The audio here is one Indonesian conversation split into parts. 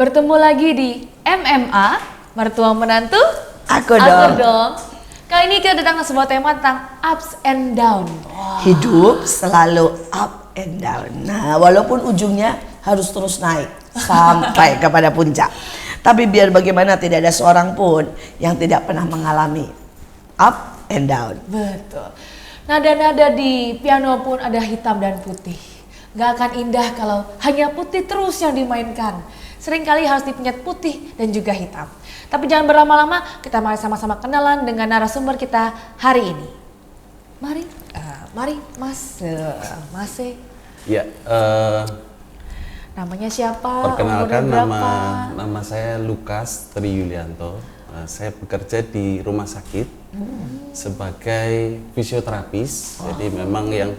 Bertemu lagi di MMA, Mertua Menantu, Aku dong. Kali ini kita datang ke sebuah tema tentang ups and down. Hidup selalu up and down. Nah, walaupun ujungnya harus terus naik sampai kepada puncak. Tapi biar bagaimana tidak ada seorang pun yang tidak pernah mengalami up and down. Betul. Nada-nada di piano pun ada hitam dan putih. Gak akan indah kalau hanya putih terus yang dimainkan. Seringkali harus dipencet putih dan juga hitam. Tapi jangan berlama-lama, kita mari sama-sama kenalan dengan narasumber kita hari ini. Mari Mas, Ya, namanya siapa? perkenalkan Umurnya berapa? nama saya Lukas Tri Yulianto. Saya bekerja di rumah sakit sebagai fisioterapis. Jadi memang yang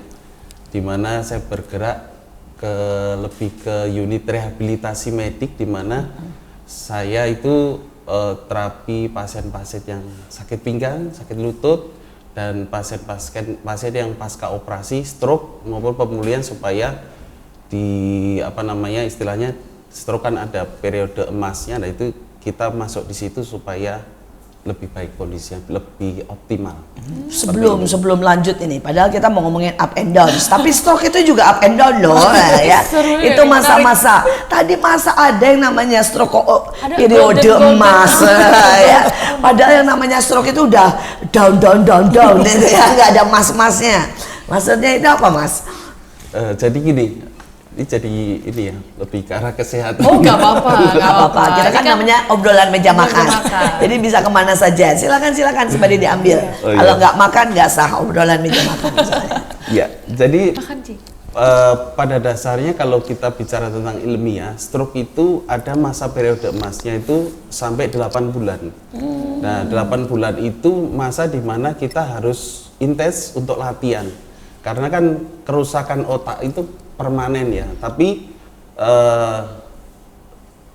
dimana saya bergerak lebih ke unit rehabilitasi medik, dimana saya itu terapi pasien-pasien yang sakit pinggang, sakit lutut, dan pasien yang pasca operasi stroke maupun pemulihan supaya istilahnya stroke kan ada periode emasnya. Nah itu kita masuk di situ supaya lebih baik kondisinya, lebih optimal. Sebelum lanjut ini, padahal kita mau ngomongin up and down, tapi stroke itu juga up and down loh, ya. Itu masa-masa. Tadi masa ada yang namanya stroke periode emas, ya. Padahal yang namanya stroke itu udah down, gitu ya, nggak ada mas-masnya. Maksudnya itu apa, Mas? Jadi gini. Ini jadi ya lebih ke arah kesehatan. Oh nggak apa-apa. Kita kan namanya obrolan meja makan. Jadi bisa kemana saja. Silakan sembari diambil. Oh, iya. Kalau nggak makan nggak sah obrolan meja makan misalnya. Ya, jadi Makan, pada dasarnya kalau kita bicara tentang ilmiah, stroke itu ada masa periode emasnya itu sampai 8 bulan. Nah, 8 bulan itu masa di mana kita harus intens untuk latihan. Karena kan kerusakan otak itu permanen ya, tapi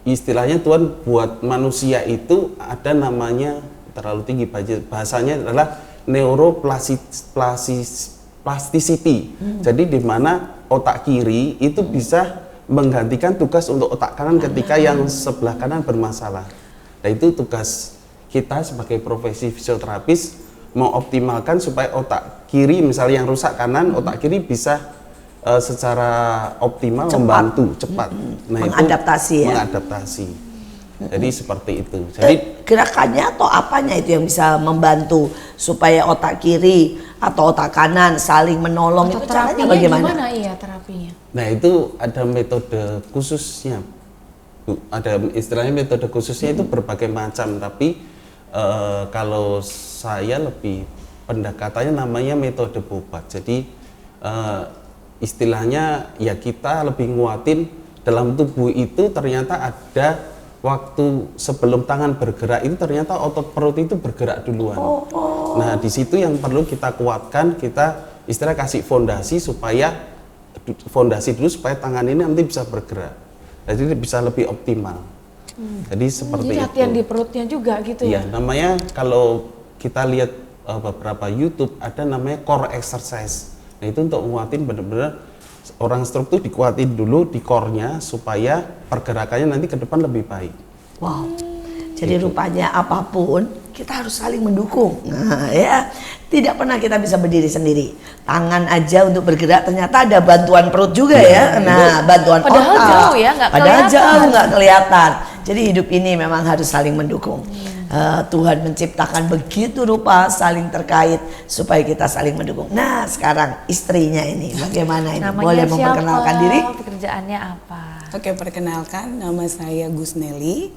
istilahnya Tuhan buat manusia itu ada namanya terlalu tinggi, bahasanya adalah neuroplasticity. Jadi di mana otak kiri itu bisa menggantikan tugas untuk otak kanan ketika yang sebelah kanan bermasalah. Nah itu tugas kita sebagai profesi fisioterapis, mengoptimalkan supaya otak kiri misalnya yang rusak kanan, otak kiri bisa secara optimal membantu cepat. Nah, mengadaptasi itu ya. Mengadaptasi. Jadi seperti itu. Jadi gerakannya atau apanya itu yang bisa membantu supaya otak kiri atau otak kanan saling menolong, itu caranya bagaimana? Gimana terapinya? Nah, itu ada metode khususnya. Bu, ada istilahnya metode khususnya itu berbagai macam, tapi kalau saya lebih pendekatannya namanya metode bobat. Jadi istilahnya ya kita lebih nguatin dalam tubuh itu, ternyata ada waktu sebelum tangan bergerak itu ternyata otot perut itu bergerak duluan. Nah di situ yang perlu kita kuatkan, kita istilah kasih fondasi dulu supaya tangan ini nanti bisa bergerak, jadi bisa lebih optimal. Jadi seperti jadi itu. latihan di perutnya juga gitu ya? Iya, namanya kalau kita lihat beberapa YouTube ada namanya core exercise. Nah itu untuk nguatin benar-benar orang stroke tuh dikuatin dulu di core-nya supaya pergerakannya nanti ke depan lebih baik. Wow. Jadi rupanya apapun kita harus saling mendukung. Nah, ya. Tidak pernah kita bisa berdiri sendiri. Tangan aja untuk bergerak ternyata ada bantuan perut juga ya. Nah, bantuan padahal otak. jauh ya, nggak Padahal kelihatan. jauh nggak kelihatan. Jadi hidup ini memang harus saling mendukung. Tuhan menciptakan begitu rupa saling terkait supaya kita saling mendukung. Nah, sekarang istrinya ini bagaimana ini? Namanya Boleh siapa? memperkenalkan diri? Pekerjaannya apa? Oke, perkenalkan, nama saya Gusneli.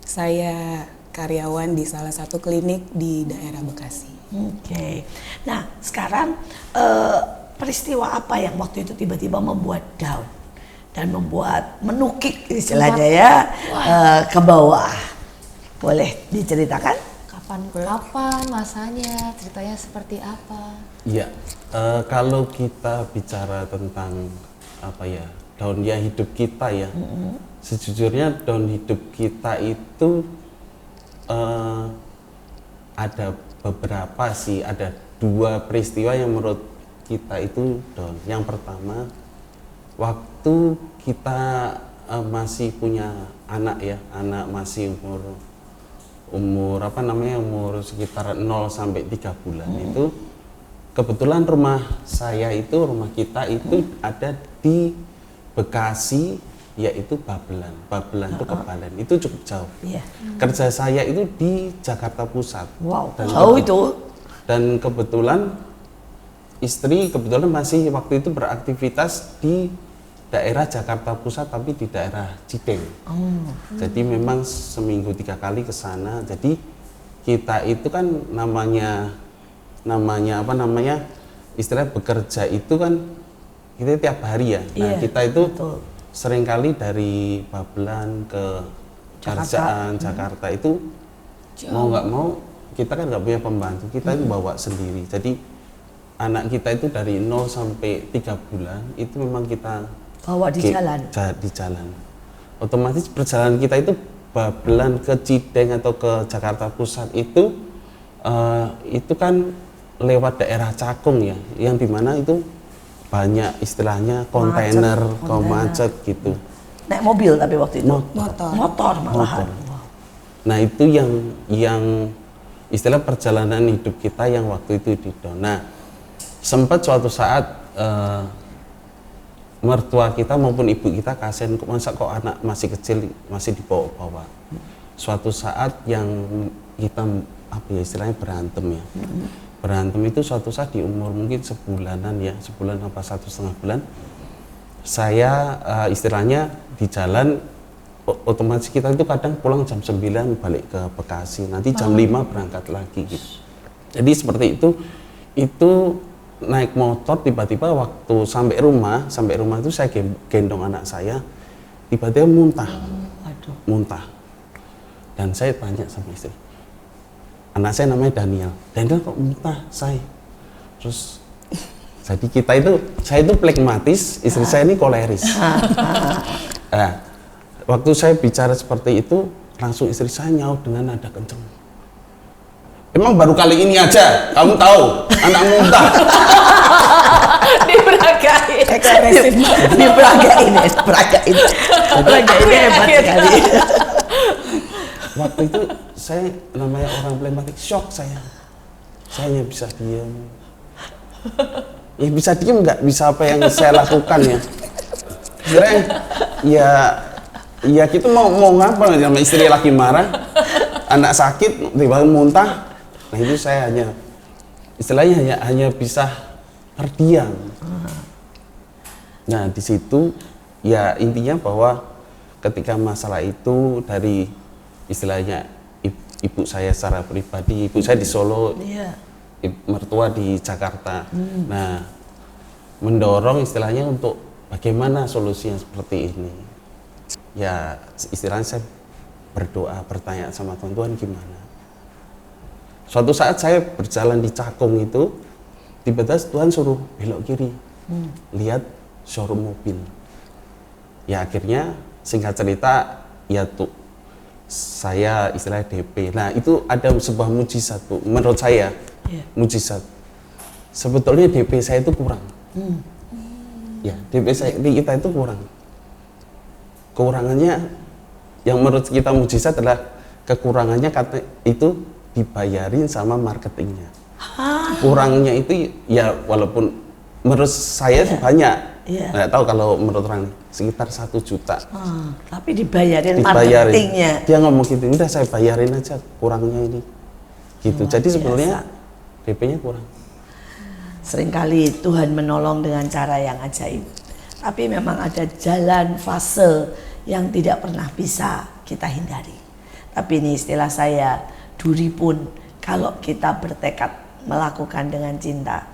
Saya karyawan di salah satu klinik di daerah Bekasi. Oke. Nah, sekarang peristiwa apa yang waktu itu tiba-tiba membuat down dan membuat menukik istilahnya ya ke bawah? Boleh diceritakan? Kapan masanya, ceritanya seperti apa? Iya, kalau kita bicara tentang downnya hidup kita ya, sejujurnya down hidup kita itu ada beberapa sih, ada 2 peristiwa yang menurut kita itu down. Yang pertama, waktu kita masih punya anak ya, anak masih umur apa namanya, umur sekitar 0 sampai 3 bulan. Itu kebetulan rumah kita itu ada di Bekasi, yaitu Babelan itu Kebalen, itu cukup jauh. Kerja saya itu di Jakarta Pusat. Wow, jauh itu. Dan kebetulan istri masih waktu itu beraktivitas di daerah Jakarta Pusat, tapi di daerah Cideng. Jadi memang seminggu 3 kali ke sana. Jadi kita itu kan namanya apa namanya, istilah bekerja itu kan kita tiap hari ya. Nah, kita itu seringkali dari Babelan ke kerjaan Jakarta itu mau nggak mau kita kan nggak punya pembantu, kita itu bawa sendiri. Jadi anak kita itu dari 0 sampai 3 bulan itu memang kita bawa di jalan. Di jalan. Otomatis perjalanan kita itu Babelan ke Cideng atau ke Jakarta Pusat itu kan lewat daerah Cakung ya, yang dimana itu banyak istilahnya kontainer, macet gitu. Naik mobil tapi waktu itu? Motor malahan. Nah itu yang istilah perjalanan hidup kita yang waktu itu di down. Nah sempat suatu saat mertua kita maupun ibu kita kasihan, masa kok anak masih kecil masih dibawa-bawa. Suatu saat yang kita apa ya istilahnya berantem ya. Berantem itu suatu saat di umur mungkin sebulanan ya, sebulan apa 1,5 bulan, saya istilahnya di jalan, otomatis kita itu kadang pulang jam 9 balik ke Bekasi, nanti jam 5 berangkat lagi gitu. Jadi seperti itu naik motor, tiba-tiba waktu sampai rumah itu saya gendong anak saya, tiba-tiba muntah. Dan saya tanya sama istri, anak saya namanya Daniel kok muntah saya. Terus jadi saya itu flegmatis, istri saya ini koleris. Nah, waktu saya bicara seperti itu, langsung istri saya nyaut dengan nada kenceng, emang baru kali ini aja kamu tahu anak muntah? Diperagain hebat sekali. Waktu itu saya namanya orang flegmatik, shock saya hanya bisa diam. Ya bisa diam, nggak bisa apa yang saya lakukan ya. Sebenarnya ya kita mau ngapa, sama istri lagi marah, anak sakit tiba-tiba muntah. Nah itu saya istilahnya hanya bisa terdiam. Nah di situ ya intinya bahwa ketika masalah itu dari istilahnya ibu saya secara pribadi, ibu saya di Solo, mertua di Jakarta. Nah mendorong istilahnya untuk bagaimana solusinya seperti ini. Ya istilahnya saya berdoa, bertanya sama Tuhan gimana. Suatu saat saya berjalan di Cakung itu, tiba-tiba Tuhan suruh belok kiri, lihat showroom mobil. Ya akhirnya singkat cerita ya tuh saya istilahnya DP. Nah itu ada sebuah mujizat Bu, menurut saya mujizat. Sebetulnya DP saya itu kurang. Ya DP kita itu kurang. Kekurangannya yang menurut kita mujizat adalah kekurangannya kata itu dibayarin sama marketingnya. Kurangnya itu ya walaupun menurut saya banyak. Nggak tahu kalau menurut orang sekitar 1 juta. Tapi dibayarin marketingnya. Dia ngomong gitu, udah saya bayarin aja kurangnya ini. Gitu. Jadi sebetulnya DP-nya kurang. Seringkali Tuhan menolong dengan cara yang ajaib. Tapi memang ada jalan fase yang tidak pernah bisa kita hindari. Tapi ini istilah saya, duri pun kalau kita bertekad melakukan dengan cinta,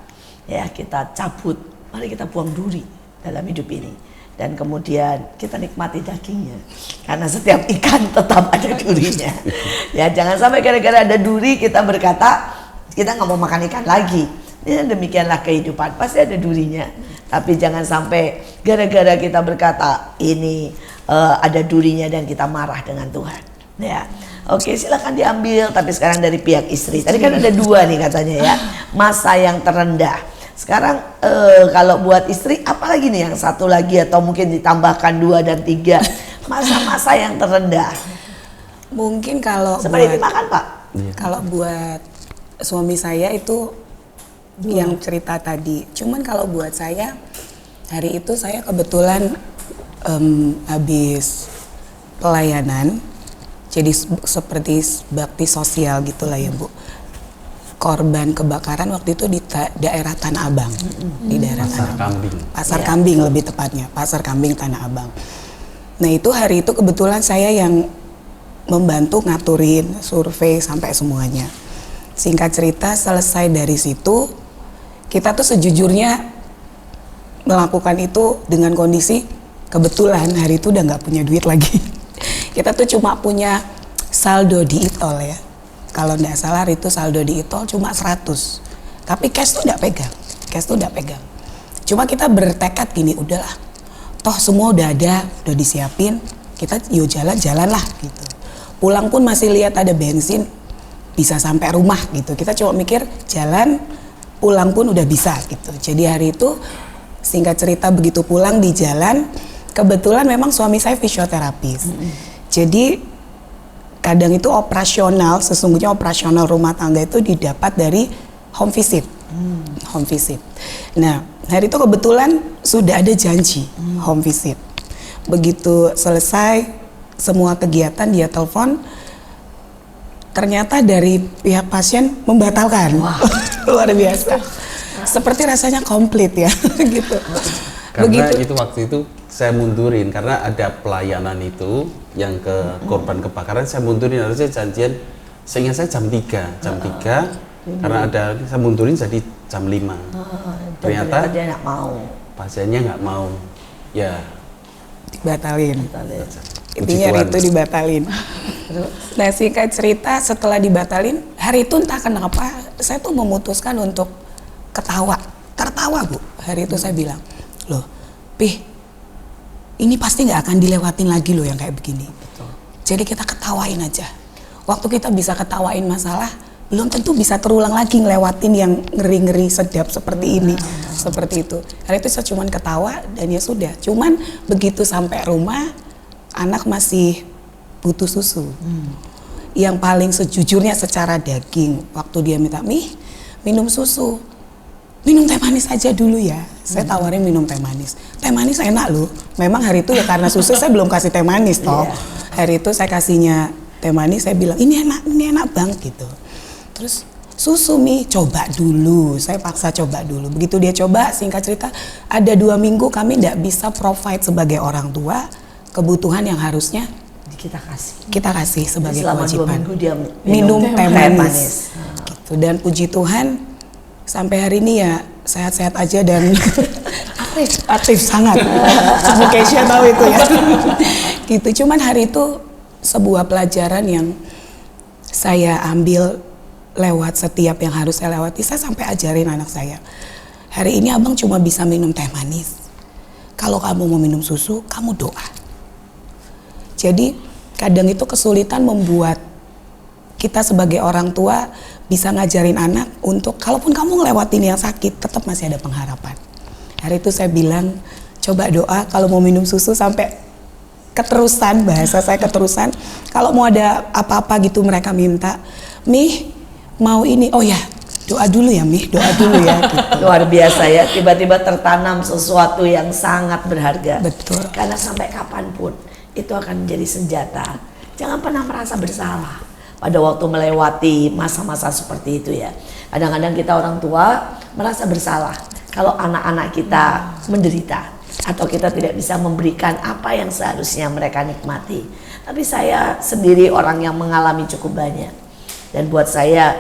ya kita cabut, mari kita buang duri dalam hidup ini. Dan kemudian kita nikmati dagingnya, karena setiap ikan tetap ada durinya. Ya jangan sampai gara-gara ada duri kita berkata kita nggak mau makan ikan lagi. Ya, demikianlah kehidupan, pasti ada durinya. Tapi jangan sampai gara-gara kita berkata ini ada durinya dan kita marah dengan Tuhan. Ya, oke silakan diambil. Tapi sekarang dari pihak istri. Tadi kan ada 2 nih katanya ya, masa yang terendah. Sekarang kalau buat istri apalagi nih yang satu lagi atau mungkin ditambahkan 2 dan 3 masa-masa yang terendah. Mungkin kalau Seperti buat, makan Pak. kalau buat suami saya itu yang cerita tadi. Cuman kalau buat saya hari itu saya kebetulan habis pelayanan, jadi seperti bakti sosial gitulah ya Bu. Korban kebakaran waktu itu di daerah Tanah Abang, di daerah Pasar Tanah Abang. Kambing. Pasar Kambing lebih tepatnya, Pasar Kambing Tanah Abang. Nah itu hari itu kebetulan saya yang membantu ngaturin survei sampai semuanya. Singkat cerita selesai dari situ, kita tuh sejujurnya melakukan itu dengan kondisi kebetulan hari itu udah nggak punya duit lagi. Kita tuh cuma punya saldo di e-tol ya. Kalau nggak salah hari itu saldo di e-tol cuma 100. Tapi cash tuh nggak pegang. Cuma kita bertekad gini, udahlah. Toh semua udah ada, udah disiapin. Kita yuk jalan-jalan lah gitu. Pulang pun masih lihat ada bensin, bisa sampai rumah gitu. Kita cuma mikir jalan, pulang pun udah bisa gitu. Jadi hari itu singkat cerita begitu pulang di jalan, kebetulan memang suami saya fisioterapis. Jadi kadang itu operasional, sesungguhnya operasional rumah tangga itu didapat dari home visit. Home visit. Nah, hari itu kebetulan sudah ada janji home visit. Begitu selesai semua kegiatan dia telepon, ternyata dari pihak pasien membatalkan. Wah, luar biasa. Seperti rasanya komplit ya gitu. Karena itu waktu itu saya mundurin karena ada pelayanan itu yang ke korban kebakaran, saya mundurin, harusnya janjian seingat saya jam 3 karena ada saya mundurin jadi jam 5. Ternyata dia nggak mau. pasiennya nggak mau, ya dibatalin. Intinya hari itu dibatalin. Nah singkat cerita setelah dibatalin, hari itu entah kenapa saya tuh memutuskan untuk tertawa Bu. Hari itu saya bilang, loh Pih, ini pasti nggak akan dilewatin lagi loh yang kayak begini. Betul. Jadi kita ketawain aja. Waktu kita bisa ketawain masalah, belum tentu bisa terulang lagi ngelewatin yang ngeri-ngeri sedap seperti ini. Seperti itu. Hari itu saya cuman ketawa dan ya sudah. Cuman begitu sampai rumah, anak masih butuh susu. Yang paling sejujurnya secara daging, waktu dia minta minum susu. Minum teh manis aja dulu ya. Saya tawarin minum teh manis. Teh manis enak loh. Memang hari itu ya karena susu saya belum kasih teh manis toh. Hari itu saya kasihnya teh manis, saya bilang ini enak banget gitu. Terus susu coba dulu. Saya paksa coba dulu. Begitu dia coba, singkat cerita ada 2 minggu kami tidak bisa provide sebagai orang tua kebutuhan yang harusnya kita kasih sebagai selama kewajiban. 2 minggu dia minum teh manis. Gitu. Dan puji Tuhan sampai hari ini ya sehat-sehat aja dan aktif sangat. Bu Keisha tahu itu ya. Gitu. Cuman hari itu sebuah pelajaran yang saya ambil lewat setiap yang harus saya lewati. Saya sampai ajarin anak saya. Hari ini abang cuma bisa minum teh manis. Kalau kamu mau minum susu, kamu doa. Jadi kadang itu kesulitan membuat kita sebagai orang tua bisa ngajarin anak untuk kalaupun kamu ngelewatin yang sakit tetap masih ada pengharapan. Hari itu saya bilang coba doa kalau mau minum susu sampai keterusan, bahasa saya keterusan. Kalau mau ada apa-apa gitu mereka minta, mau ini, oh ya doa dulu ya doa dulu ya gitu. Luar biasa ya, tiba-tiba tertanam sesuatu yang sangat berharga. Betul. Karena sampai kapanpun itu akan menjadi senjata. Jangan pernah merasa bersalah pada waktu melewati masa-masa seperti itu ya. Kadang-kadang kita orang tua merasa bersalah kalau anak-anak kita menderita atau kita tidak bisa memberikan apa yang seharusnya mereka nikmati. Tapi saya sendiri orang yang mengalami cukup banyak. Dan buat saya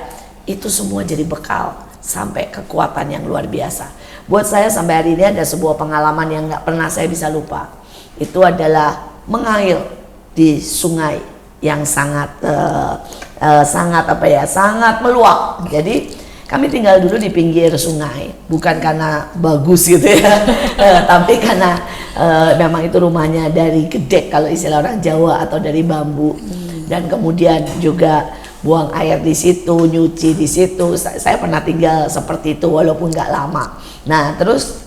itu semua jadi bekal sampai kekuatan yang luar biasa. Buat saya sampai hari ini ada sebuah pengalaman yang gak pernah saya bisa lupa. Itu adalah mengail di sungai yang sangat sangat meluap. Jadi kami tinggal dulu di pinggir sungai, bukan karena bagus gitu ya, tapi karena memang itu rumahnya dari gedek kalau istilah orang Jawa atau dari bambu. Dan kemudian juga buang air di situ, nyuci di situ. Saya pernah tinggal seperti itu walaupun nggak lama. Nah terus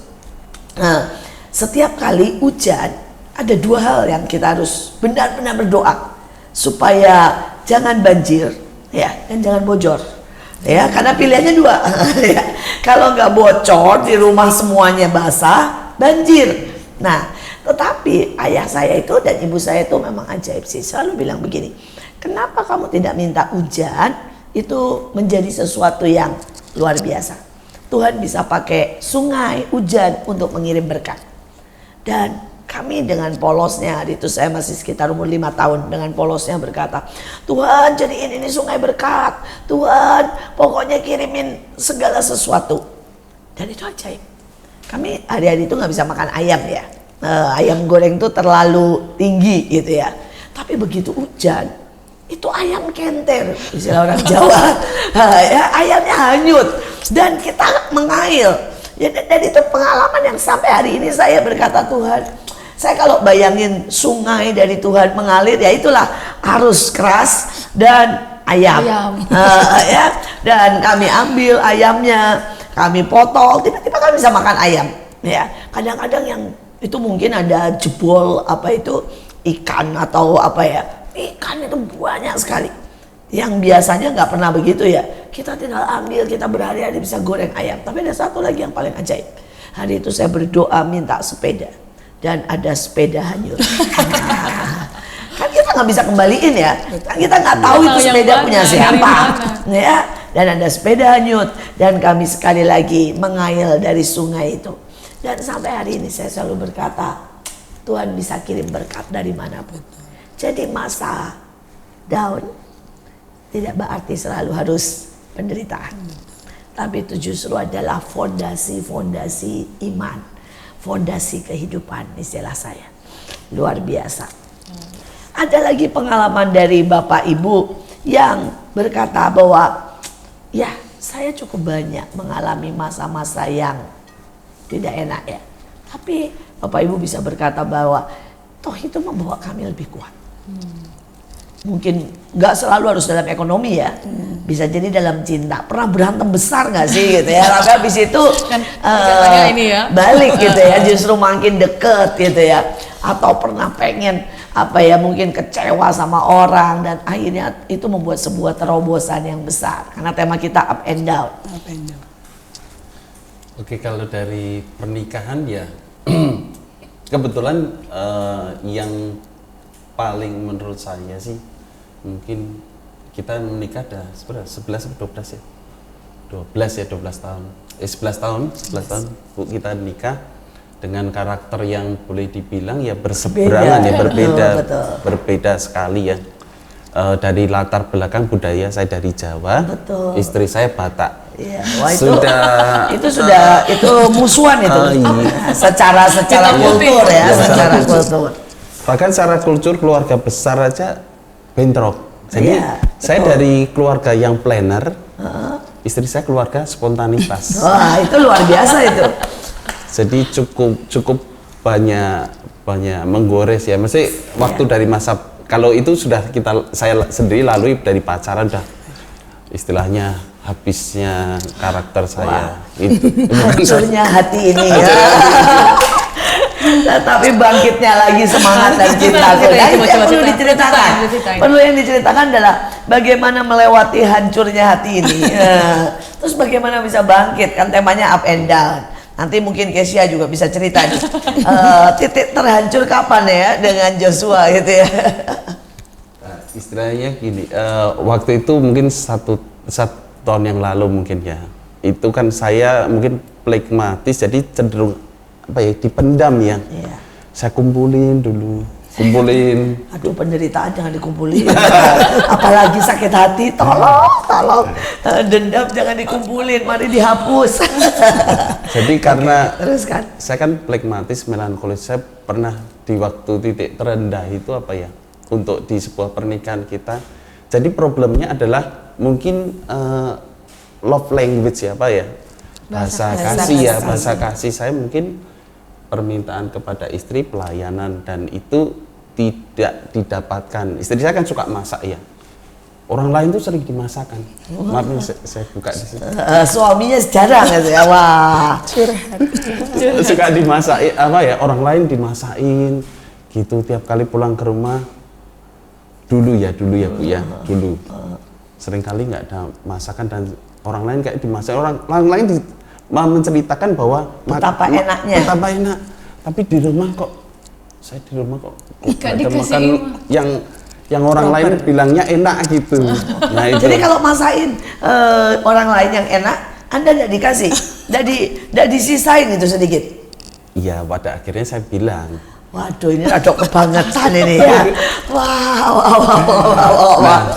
setiap kali hujan ada dua hal yang kita harus benar-benar berdoa supaya jangan banjir ya dan jangan bocor ya, karena pilihannya dua. Ya. Kalau nggak bocor di rumah semuanya basah, banjir. Nah tetapi ayah saya itu dan ibu saya itu memang ajaib sih, selalu bilang begini, kenapa kamu tidak minta hujan itu menjadi sesuatu yang luar biasa. Tuhan bisa pakai sungai, hujan untuk mengirim berkat. Dan kami dengan polosnya, itu saya masih sekitar umur 5 tahun, dengan polosnya berkata, Tuhan jadiin ini sungai berkat, Tuhan pokoknya kirimin segala sesuatu. Dan itu ajaib. Kami hari-hari itu nggak bisa makan ayam ya, ayam goreng itu terlalu tinggi gitu ya. Tapi begitu hujan, itu ayam kenter, istilah orang Jawa. Ya, ayamnya hanyut dan kita mengail. Ya, dan itu pengalaman yang sampai hari ini saya berkata, Tuhan, saya kalau bayangin sungai dari Tuhan mengalir, ya itulah arus keras dan ayam. Ya, dan kami ambil ayamnya, kami potong, tiba-tiba kami bisa makan ayam. Ya, kadang-kadang yang itu mungkin ada jebol apa itu ikan atau apa ya, ikan itu banyak sekali. Yang biasanya nggak pernah begitu ya, kita tinggal ambil, kita berhari-hari bisa goreng ayam. Tapi ada satu lagi yang paling ajaib. Hari itu saya berdoa minta sepeda dan ada sepeda hanyut. Kan kita nggak bisa kembaliin ya, kan kita nggak tahu itu sepeda punya siapa ya. Dan ada sepeda hanyut dan kami sekali lagi mengail dari sungai itu. Dan sampai hari ini saya selalu berkata, Tuhan bisa kirim berkat dari manapun. Jadi masa down tidak berarti selalu harus penderitaan. Tapi itu justru adalah fondasi iman, fondasi kehidupan, istilah saya. Luar biasa. Ada lagi pengalaman dari Bapak Ibu yang berkata bahwa ya saya cukup banyak mengalami masa-masa yang tidak enak ya. Tapi Bapak Ibu bisa berkata bahwa toh itu membawa kami lebih kuat. Mungkin nggak selalu harus dalam ekonomi ya, bisa jadi dalam cinta. Pernah berantem besar nggak sih gitu ya, tapi habis itu kan, ini ya. balik gitu ya, justru makin deket gitu ya. Atau pernah pengen apa ya, mungkin kecewa sama orang dan akhirnya itu membuat sebuah terobosan yang besar. Karena tema kita up and down. Up and down. Oke, kalau dari pernikahan ya kebetulan yang paling menurut saya sih mungkin kita menikah dah seberapa, 11 atau 12 ya? 12 tahun. 11 tahun Bu kita nikah dengan karakter yang boleh dibilang ya berseberangan ya, berbeda sekali ya. Dari latar belakang budaya, saya dari Jawa, istri saya Batak. Iya, wah itu musuhan itu. Secara kultur ya, secara kultur. Bahkan secara kultur keluarga besar aja bentrok. Jadi saya dari keluarga yang planner, istri saya keluarga spontanitas. Wah itu luar biasa itu. Jadi cukup banyak menggores ya. Mesti waktu dari masa kalau itu sudah saya sendiri lalui dari pacaran udah istilahnya habisnya karakter saya. Hancurnya hati ini ya. Tapi bangkitnya lagi semangat dan cinta. Yang perlu diceritakan. Perlu yang diceritakan adalah bagaimana melewati hancurnya hati ini. Terus bagaimana bisa bangkit, kan temanya up and down. Nanti mungkin Kesia juga bisa cerita nih. Titik terhancur kapan ya dengan Joshua gitu ya. Nah, istilahnya gini, waktu itu mungkin satu tahun yang lalu mungkin ya. Itu kan saya mungkin plekmatis jadi cenderung apa ya, dipendam ya. Saya kumpulin dulu. Aduh penderitaan jangan dikumpulin. Apalagi sakit hati, tolong. Dendam jangan dikumpulin, mari dihapus. Jadi karena terus kan, saya kan plekmatis, melankolis. Saya pernah di waktu titik terendah itu apa ya, untuk di sebuah pernikahan kita. Jadi problemnya adalah mungkin love language ya, apa ya, bahasa kasih saya mungkin permintaan kepada istri pelayanan dan itu tidak didapatkan. Istri saya kan suka masak ya, orang lain tuh sering dimasakan. Maaf nih, saya buka di sini. Suaminya jarang gitu ya, wah. Suka dimasakin apa ya, orang lain dimasakin gitu tiap kali pulang ke rumah. Dulu ya Bu ya, dulu. Sering kali nggak ada masakan dan orang lain kayak dimasak, orang lain menceritakan bahwa Betapa enaknya. betapa enak. Tapi di rumah kok Nggak ada dikasih makan yang orang lain bilangnya enak gitu. Nah itu. Jadi kalau masakin orang lain yang enak, Anda tidak dikasih, tidak disisain itu sedikit. Iya, pada akhirnya saya bilang, Waduh, ini rada kebangetan ini ya. Wow. nah,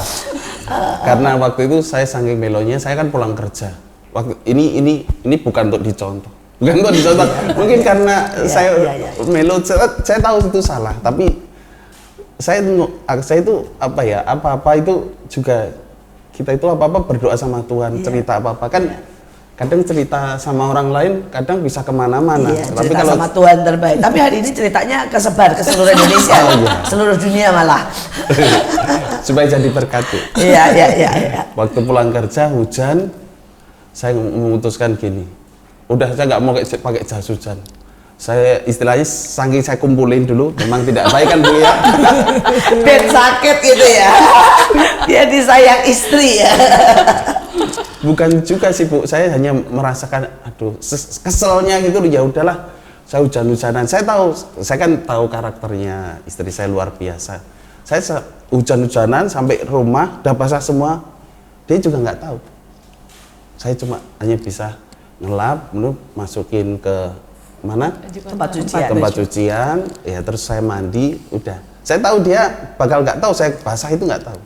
karena waktu itu saya saking melonya, saya kan pulang kerja. Waktu ini bukan untuk dicontoh, Mungkin karena saya melo, saya tahu itu salah, tapi saya itu apa-apa itu juga kita itu apa-apa berdoa sama Tuhan, cerita apa-apa kan. Kadang cerita sama orang lain, kadang bisa kemana-mana. Tapi kalau sama Tuhan terbaik. Tapi hari ini ceritanya kesebar ke seluruh Indonesia, seluruh dunia malah. Supaya jadi berkat. Iya. Waktu pulang kerja hujan, saya memutuskan gini. Udah saya nggak mau pakai jas hujan. Saya istilahnya saking saya kumpulin dulu, memang tidak baik kan Bu ya. Ben sakit gitu ya. Dia disayang istri ya. Bukan juga sih Bu, saya hanya merasakan aduh keselnya gitu, ya udahlah saya hujan-hujanan. Saya kan tahu karakternya istri saya luar biasa. Saya hujan-hujanan sampai rumah udah basah semua, dia juga nggak tahu. Saya cuma hanya bisa ngelap, masukin ke mana? Tempat cucian, ya terus saya mandi, udah. Saya tahu dia bakal nggak tahu, saya basah itu nggak tahu.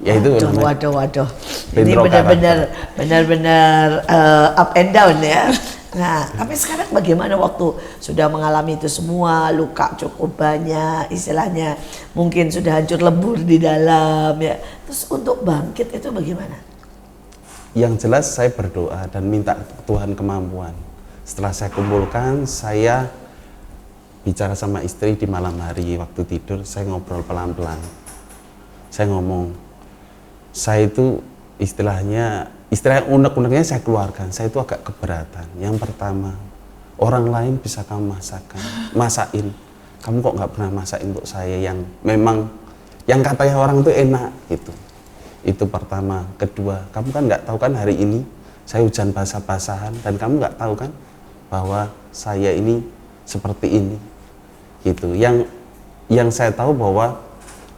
Ya itu waduh. Ini benar-benar up and down ya. Nah, tapi sekarang bagaimana waktu sudah mengalami itu semua, luka cukup banyak, istilahnya mungkin sudah hancur lebur di dalam ya. Terus untuk bangkit itu bagaimana? Yang jelas saya berdoa dan minta Tuhan kemampuan. Setelah saya kumpulkan, saya bicara sama istri di malam hari waktu tidur, saya ngobrol pelan-pelan. Saya ngomong, saya itu istilah unek-uneknya saya keluarkan. Saya itu agak keberatan. Yang pertama, orang lain bisa kamu masakin. Kamu kok nggak pernah masakin untuk saya yang memang yang katanya orang itu enak gitu. Itu pertama. Kedua, kamu kan nggak tahu kan hari ini saya hujan basah-basahan dan kamu nggak tahu kan bahwa saya ini seperti ini gitu. Yang saya tahu bahwa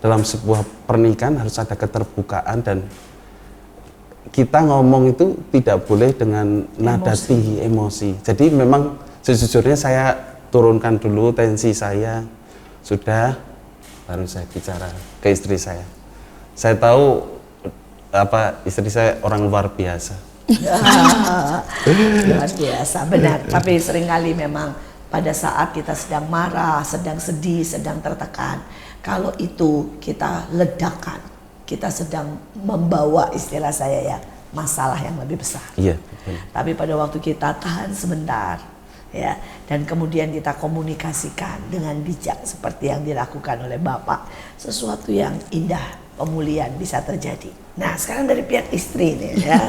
dalam sebuah pernikahan harus ada keterbukaan dan kita ngomong itu tidak boleh dengan nada tinggi, emosi. Jadi memang sejujurnya saya turunkan dulu tensi saya, sudah baru saya bicara ke istri saya. Saya tahu istri saya orang luar biasa. Luar biasa, benar. Tapi seringkali memang pada saat kita sedang marah, sedang sedih, sedang tertekan, kalau itu kita ledakan, kita sedang membawa istilah saya ya, masalah yang lebih besar. Iya. Tapi pada waktu kita tahan sebentar, ya, dan kemudian kita komunikasikan dengan bijak seperti yang dilakukan oleh Bapak, sesuatu yang indah, pemulihan bisa terjadi. Nah, sekarang dari pihak istri nih, ya.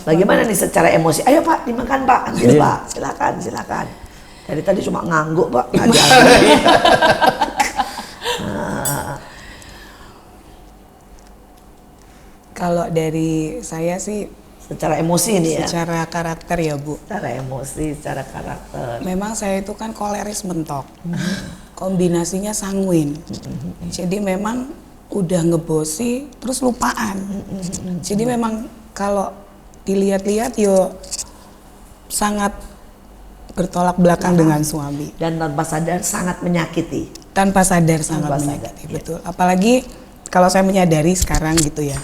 Bagaimana nih secara emosi? Ayo Pak, dimakan Pak, ambil Pak, silakan. Dari tadi cuma ngangguk Pak, nggak diambil. Kalau dari saya sih Secara emosi nih ya? Secara karakter ya Bu. Secara emosi, secara karakter. Memang saya itu kan koleris mentok. Kombinasinya sanguin. Jadi memang udah ngebosi terus lupaan. Jadi memang kalau dilihat-lihat yo sangat bertolak belakang dengan suami. Dan tanpa sadar sangat menyakiti. Tanpa sadar sangat menyakiti, betul. Apalagi kalau saya menyadari sekarang gitu ya.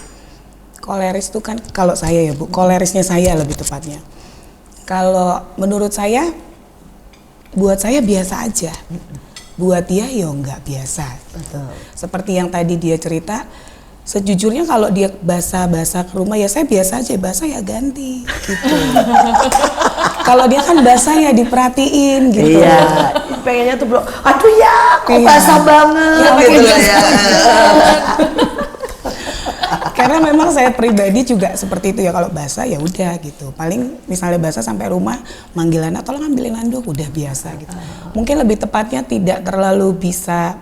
Koleris itu kan kalau saya ya Bu, kolerisnya saya lebih tepatnya. Kalau menurut saya, buat saya biasa aja. Buat dia ya nggak biasa. Betul. Seperti yang tadi dia cerita, sejujurnya kalau dia basah-basah ke rumah ya saya biasa aja, basah ya ganti gitu. Kalau dia kan basah ya diperhatiin gitu. Iya, pengennya tuh bro, aduh ya kok basah banget ya, gitu loh ya. Karena memang saya pribadi juga seperti itu ya, kalau basah ya udah gitu. Paling misalnya basah sampai rumah manggil anak tolong ambilin handuk, udah biasa gitu. Mungkin lebih tepatnya tidak terlalu bisa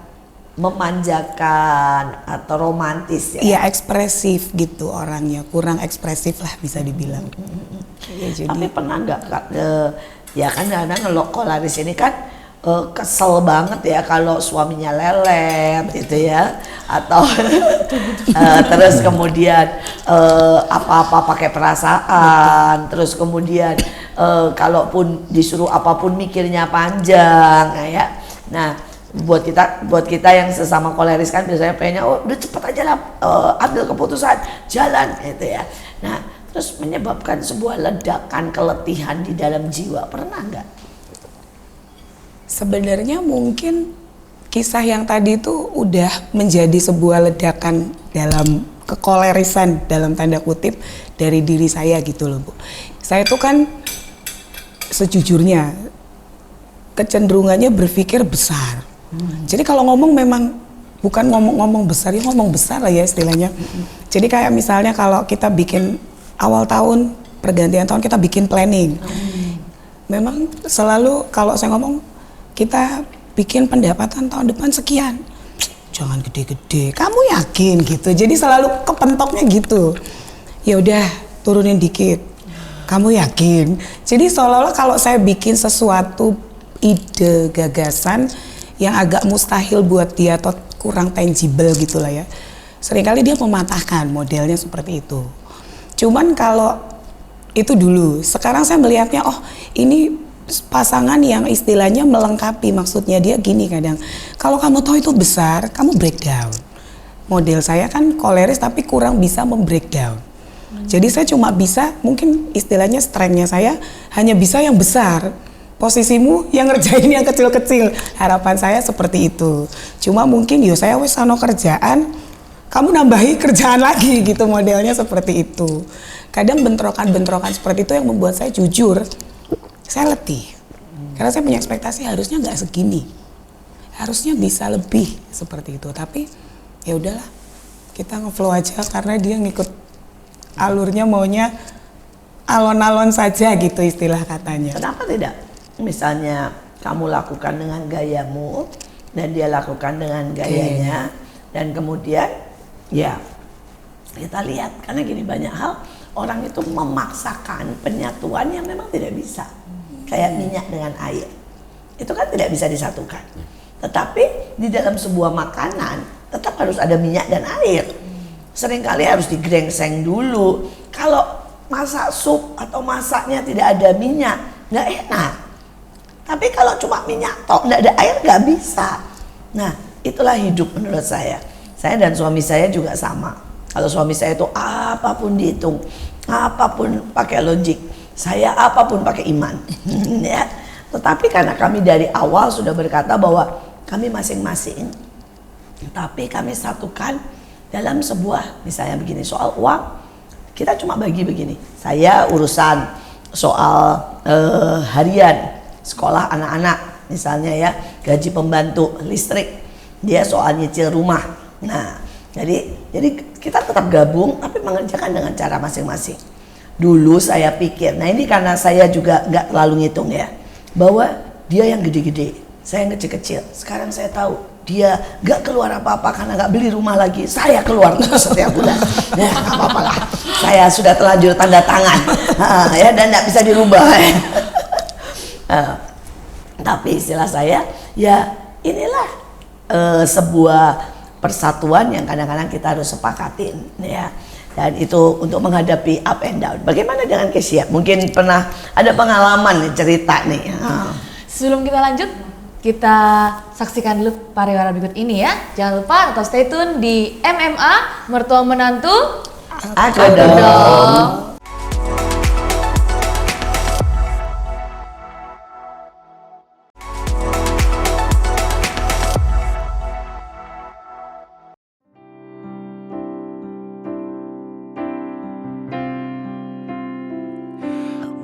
memanjakan atau romantis ya. Iya, ekspresif gitu orangnya, kurang ekspresif lah bisa dibilang. Ya, jadi Tapi pernah nggak Kak, ya kan kadang kalau Kolaris ini kan kesel banget ya kalau suaminya lelet gitu ya, atau terus kemudian apa-apa pakai perasaan, terus kemudian kalaupun disuruh apapun mikirnya panjang ya. Nah, buat kita yang sesama koleris kan biasanya pengennya udah cepet aja lah ambil keputusan jalan gitu ya. Nah, terus menyebabkan sebuah ledakan keletihan di dalam jiwa, pernah nggak? sebenarnya mungkin kisah yang tadi itu udah menjadi sebuah ledakan dalam kekolerisan dalam tanda kutip dari diri saya gitu loh Bu. Saya tuh kan sejujurnya kecenderungannya berpikir besar. Jadi kalau ngomong memang bukan ngomong besar, ya ngomong besar lah ya istilahnya. Jadi kayak misalnya kalau kita bikin awal tahun, pergantian tahun kita bikin planning. Memang selalu kalau saya ngomong kita bikin pendapatan tahun depan sekian. Jangan gede-gede. Kamu yakin gitu. Jadi selalu kepentoknya gitu. Ya udah turunin dikit. Kamu yakin? Jadi seolah-olah kalau saya bikin sesuatu ide, gagasan yang agak mustahil buat dia atau kurang tangible gitulah ya. Seringkali dia mematahkan, modelnya seperti itu. Cuman kalau itu dulu, sekarang saya melihatnya oh ini pasangan yang istilahnya melengkapi, maksudnya dia gini kadang. Kalau kamu tahu itu besar, kamu breakdown. Model saya kan koleris tapi kurang bisa membreakdown. Jadi saya cuma bisa, mungkin istilahnya strength-nya saya hanya bisa yang besar. Posisimu yang ngerjain yang kecil-kecil. Harapan saya seperti itu. Cuma mungkin yo saya wis sono kerjaan, kamu nambahi kerjaan lagi gitu, modelnya seperti itu. Kadang bentrokan-bentrokan seperti itu yang membuat saya jujur, saya letih. Karena saya punya ekspektasi harusnya nggak segini. Harusnya bisa lebih seperti itu. Tapi ya udahlah, kita ngeflow aja karena dia ngikut alurnya, maunya alon-alon saja gitu istilah katanya. Kenapa tidak? Misalnya kamu lakukan dengan gayamu dan dia lakukan dengan gayanya, dan kemudian ya kita lihat karena gini, banyak hal orang itu memaksakan penyatuan yang memang tidak bisa. Kayak minyak dengan air, itu kan tidak bisa disatukan. Tetapi di dalam sebuah makanan tetap harus ada minyak dan air. Seringkali harus digrengseng dulu. Kalau masak sup atau masaknya tidak ada minyak, nggak enak. Tapi kalau cuma minyak tok, nggak ada air, nggak bisa. Nah, itulah hidup menurut saya. Saya dan suami saya juga sama. Kalau suami saya itu apapun dihitung, apapun pakai logik, saya apapun pakai iman. Ya. Tetapi karena kami dari awal sudah berkata bahwa kami masing-masing, tapi kami satukan dalam sebuah, misalnya begini, soal uang, kita cuma bagi begini. Saya urusan soal harian, sekolah anak-anak, misalnya ya, gaji pembantu, listrik, dia soal nyicil rumah. Nah, jadi kita tetap gabung, tapi mengerjakan dengan cara masing-masing. Dulu saya pikir, nah ini karena saya juga nggak terlalu ngitung ya, bahwa dia yang gede-gede, saya yang kecil-kecil. Sekarang saya tahu dia nggak keluar apa-apa karena nggak beli rumah lagi. Saya keluar terus setiap bulan. Ya nggak apa-apa lah. Saya sudah terlanjur tanda tangan, ya, dan nggak bisa dirubah. Tapi istilah saya, ya inilah sebuah persatuan yang kadang-kadang kita harus sepakatin, ya. Dan itu untuk menghadapi up and down. Bagaimana dengan Kesia? Mungkin pernah ada pengalaman nih, cerita nih. Sebelum kita lanjut, kita saksikan dulu pariwara berikut ini ya. Jangan lupa atau stay tune di MMA Mertua Menantu. Aku dong.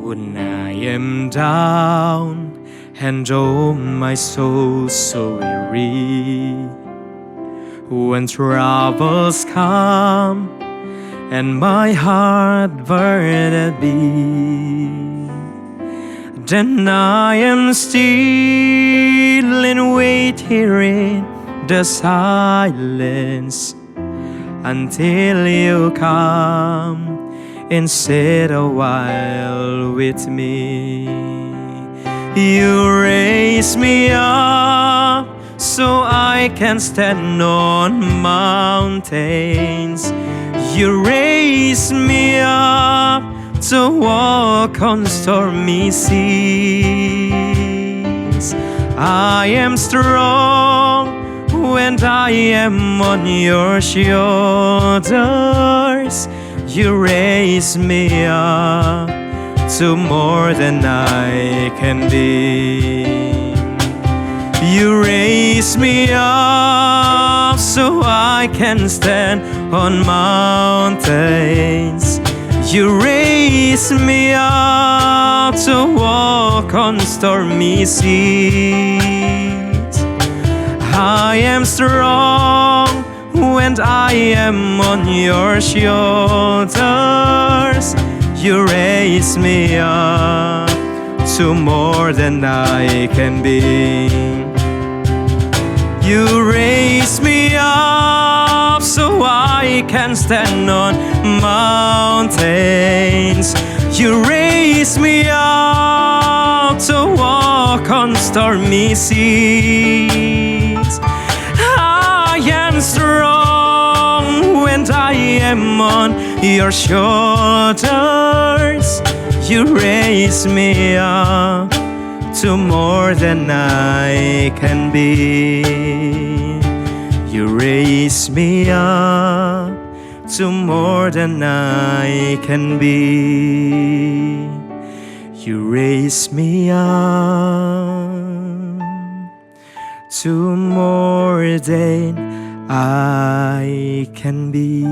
When I am down and oh my soul so weary, when troubles come and my heart burdened be. Then I am still and wait here in the silence until you come and sit a while with me. You raise me up so I can stand on mountains. You raise me up to walk on stormy seas. I am strong when I am on your shoulders. You raise me up to more than I can be. You raise me up so I can stand on mountains. You raise me up to walk on stormy seas. I am strong when I am on your shoulders. You raise me up to more than I can be. You raise me up so I can stand on mountains. You raise me up to walk on stormy seas. I am strong when I am on your shoulders. You raise me up to more than I can be. You raise me up to more than I can be. You raise me up to more than I can be.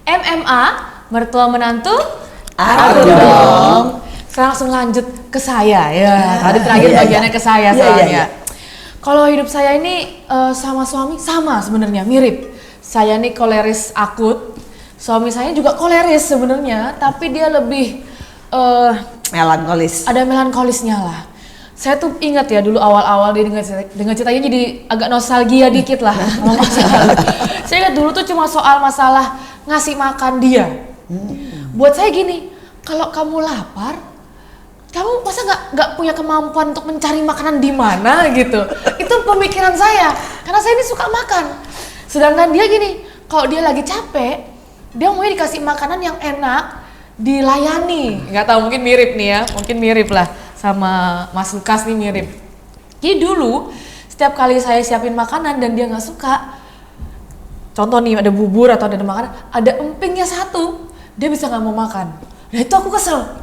MMA, mertua menantu, Aku dong. Sekarang langsung lanjut ke saya ya. Tadi terakhir Iya, bagiannya iya. ke saya Iya, soalnya. iya, iya. Kalau hidup saya ini sama suami sama sebenarnya, mirip. Saya nih koleris akut, suami saya juga koleris sebenarnya, tapi dia lebih Melankolis. ada melankolisnya lah. Saya tuh ingat ya dulu awal-awal dia dengan ceritanya jadi agak nostalgia dikit lah. Sama masalah. Saya ingat dulu tuh cuma soal masalah ngasih makan dia. Buat saya gini, kalau kamu lapar, kamu masa nggak punya kemampuan untuk mencari makanan di mana gitu? Itu pemikiran saya, karena saya ini suka makan. Sedangkan dia gini, kalau dia lagi capek, dia maunya dikasih makanan yang enak, dilayani. Nggak tahu, mungkin mirip nih ya, mungkin mirip lah sama Mas Lukas nih mirip. Jadi dulu setiap kali saya siapin makanan dan dia nggak suka, contoh nih ada bubur atau ada makanan, ada empingnya satu, dia bisa nggak mau makan. Nah itu aku kesel.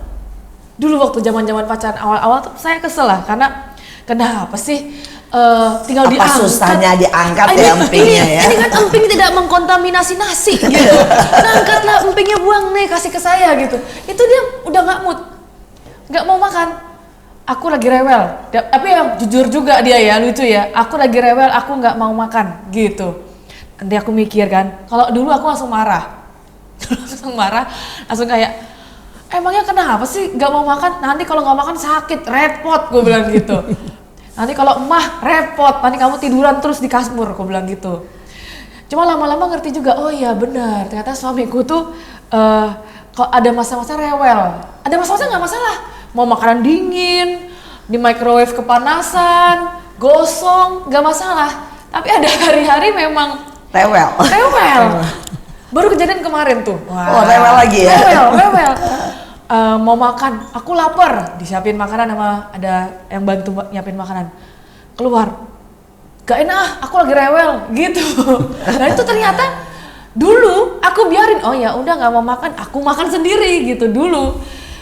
Dulu waktu zaman-zaman pacaran awal-awal tuh saya kesel lah, karena kenapa sih tinggal Apa diangkat. susahnya diangkat ya empingnya ya? Ini kan emping tidak mengkontaminasi nasi gitu. Nah, angkatlah empingnya, buang nih, kasih ke saya gitu. Itu dia udah nggak mood, nggak mau makan. Aku lagi rewel, tapi yang jujur juga dia ya, lucu ya. Aku lagi rewel, aku nggak mau makan gitu. Nanti aku mikir kan, kalau dulu aku langsung marah, langsung kayak, emangnya kenapa sih nggak mau makan? Nanti kalau nggak makan sakit, repot, gue bilang gitu. Nanti kalau emah repot, nanti kamu tiduran terus di kasur, gue bilang gitu. Cuma lama-lama ngerti juga, oh iya benar, ternyata suamiku tuh kalau ada masa-masa rewel, ada masa-masa nggak masalah, mau makanan dingin, di microwave kepanasan, gosong, nggak masalah. Tapi ada hari-hari memang Rewel. Baru kejadian kemarin tuh. Oh, rewel lagi ya? Rewel. Mau makan, aku lapar, disiapin makanan sama ada yang bantu nyiapin makanan. Keluar, gak enak, aku lagi rewel gitu. Nah itu ternyata dulu aku biarin, oh ya udah nggak mau makan, aku makan sendiri gitu dulu.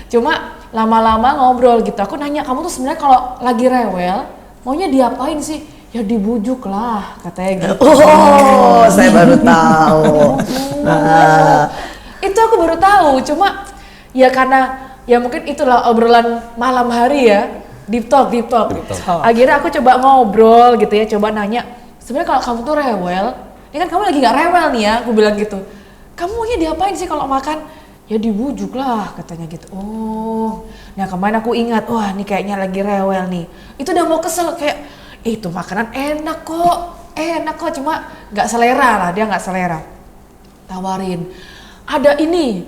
Cuma lama-lama ngobrol gitu, aku nanya, kamu tuh sebenarnya kalau lagi rewel maunya diapain sih? Ya ya dibujuk lah katanya gitu. Oh, saya baru tahu. Nah, Itu aku baru tahu, cuma ya karena ya mungkin itulah obrolan malam hari ya, deep talk. Akhirnya aku coba ngobrol gitu ya, coba nanya, sebenarnya kalau kamu tuh rewel, ini kan kamu lagi nggak rewel nih ya, aku bilang gitu. Kamu maunya diapain sih kalau makan? Ya dibujuk lah katanya gitu. Oh, nah kemarin aku ingat, wah ini kayaknya lagi rewel nih. Itu udah mau kesel kayak, itu makanan enak kok, cuma nggak selera lah, dia nggak selera. Tawarin, ada ini,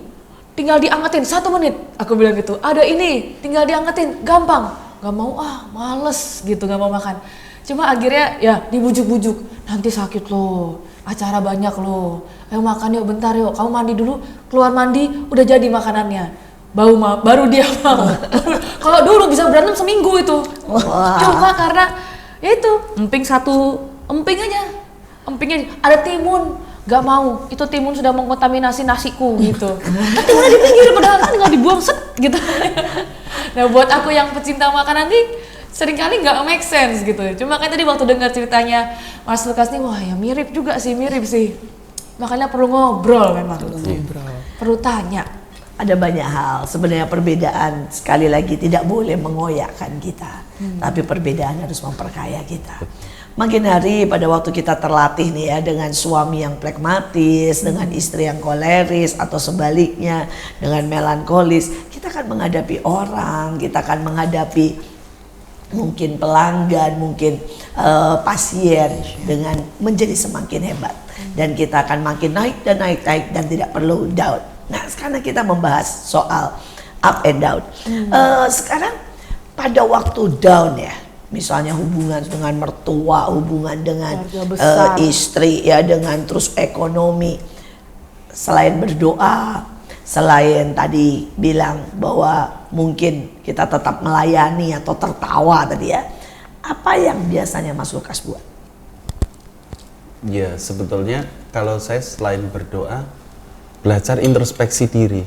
tinggal diangetin 1 menit, aku bilang gitu. Ada ini, tinggal diangetin, gampang. Gak mau males gitu, gak mau makan. Cuma akhirnya ya dibujuk-bujuk, nanti sakit loh, acara banyak loh. Ayo makan yuk, bentar yuk, kamu mandi dulu, keluar mandi, udah jadi makanannya. Baru dia mau. Kalau dulu bisa berantem seminggu itu. Cuma karena ya itu, emping aja. Ada timun, gak mau, itu timun sudah mengkontaminasi nasiku gitu. Kan timunnya di pinggir, padahal kan tinggal dibuang set gitu. Nah buat aku yang pecinta makanan nih, seringkali gak make sense gitu. Cuma kan tadi waktu dengar ceritanya Mas Lukas nih, wah ya mirip sih. Makanya perlu ngobrol memang. Perlu tanya. ada banyak hal. Sebenarnya perbedaan sekali lagi tidak boleh mengoyakkan kita, tapi perbedaan harus memperkaya kita. Makin hari pada waktu kita terlatih nih ya dengan suami yang pragmatis, dengan istri yang koleris atau sebaliknya dengan melankolis, kita akan menghadapi orang, kita akan menghadapi mungkin pelanggan, mungkin pasien dengan menjadi semakin hebat, dan kita akan makin naik dan tidak perlu down. Nah, sekarang kita membahas soal up and down. Sekarang pada waktu down ya, misalnya hubungan dengan mertua, hubungan dengan istri ya, dengan terus ekonomi, selain berdoa, selain tadi bilang bahwa mungkin kita tetap melayani atau tertawa tadi ya, apa yang biasanya Mas Lukas buat? Ya sebetulnya kalau saya selain berdoa, belajar introspeksi diri,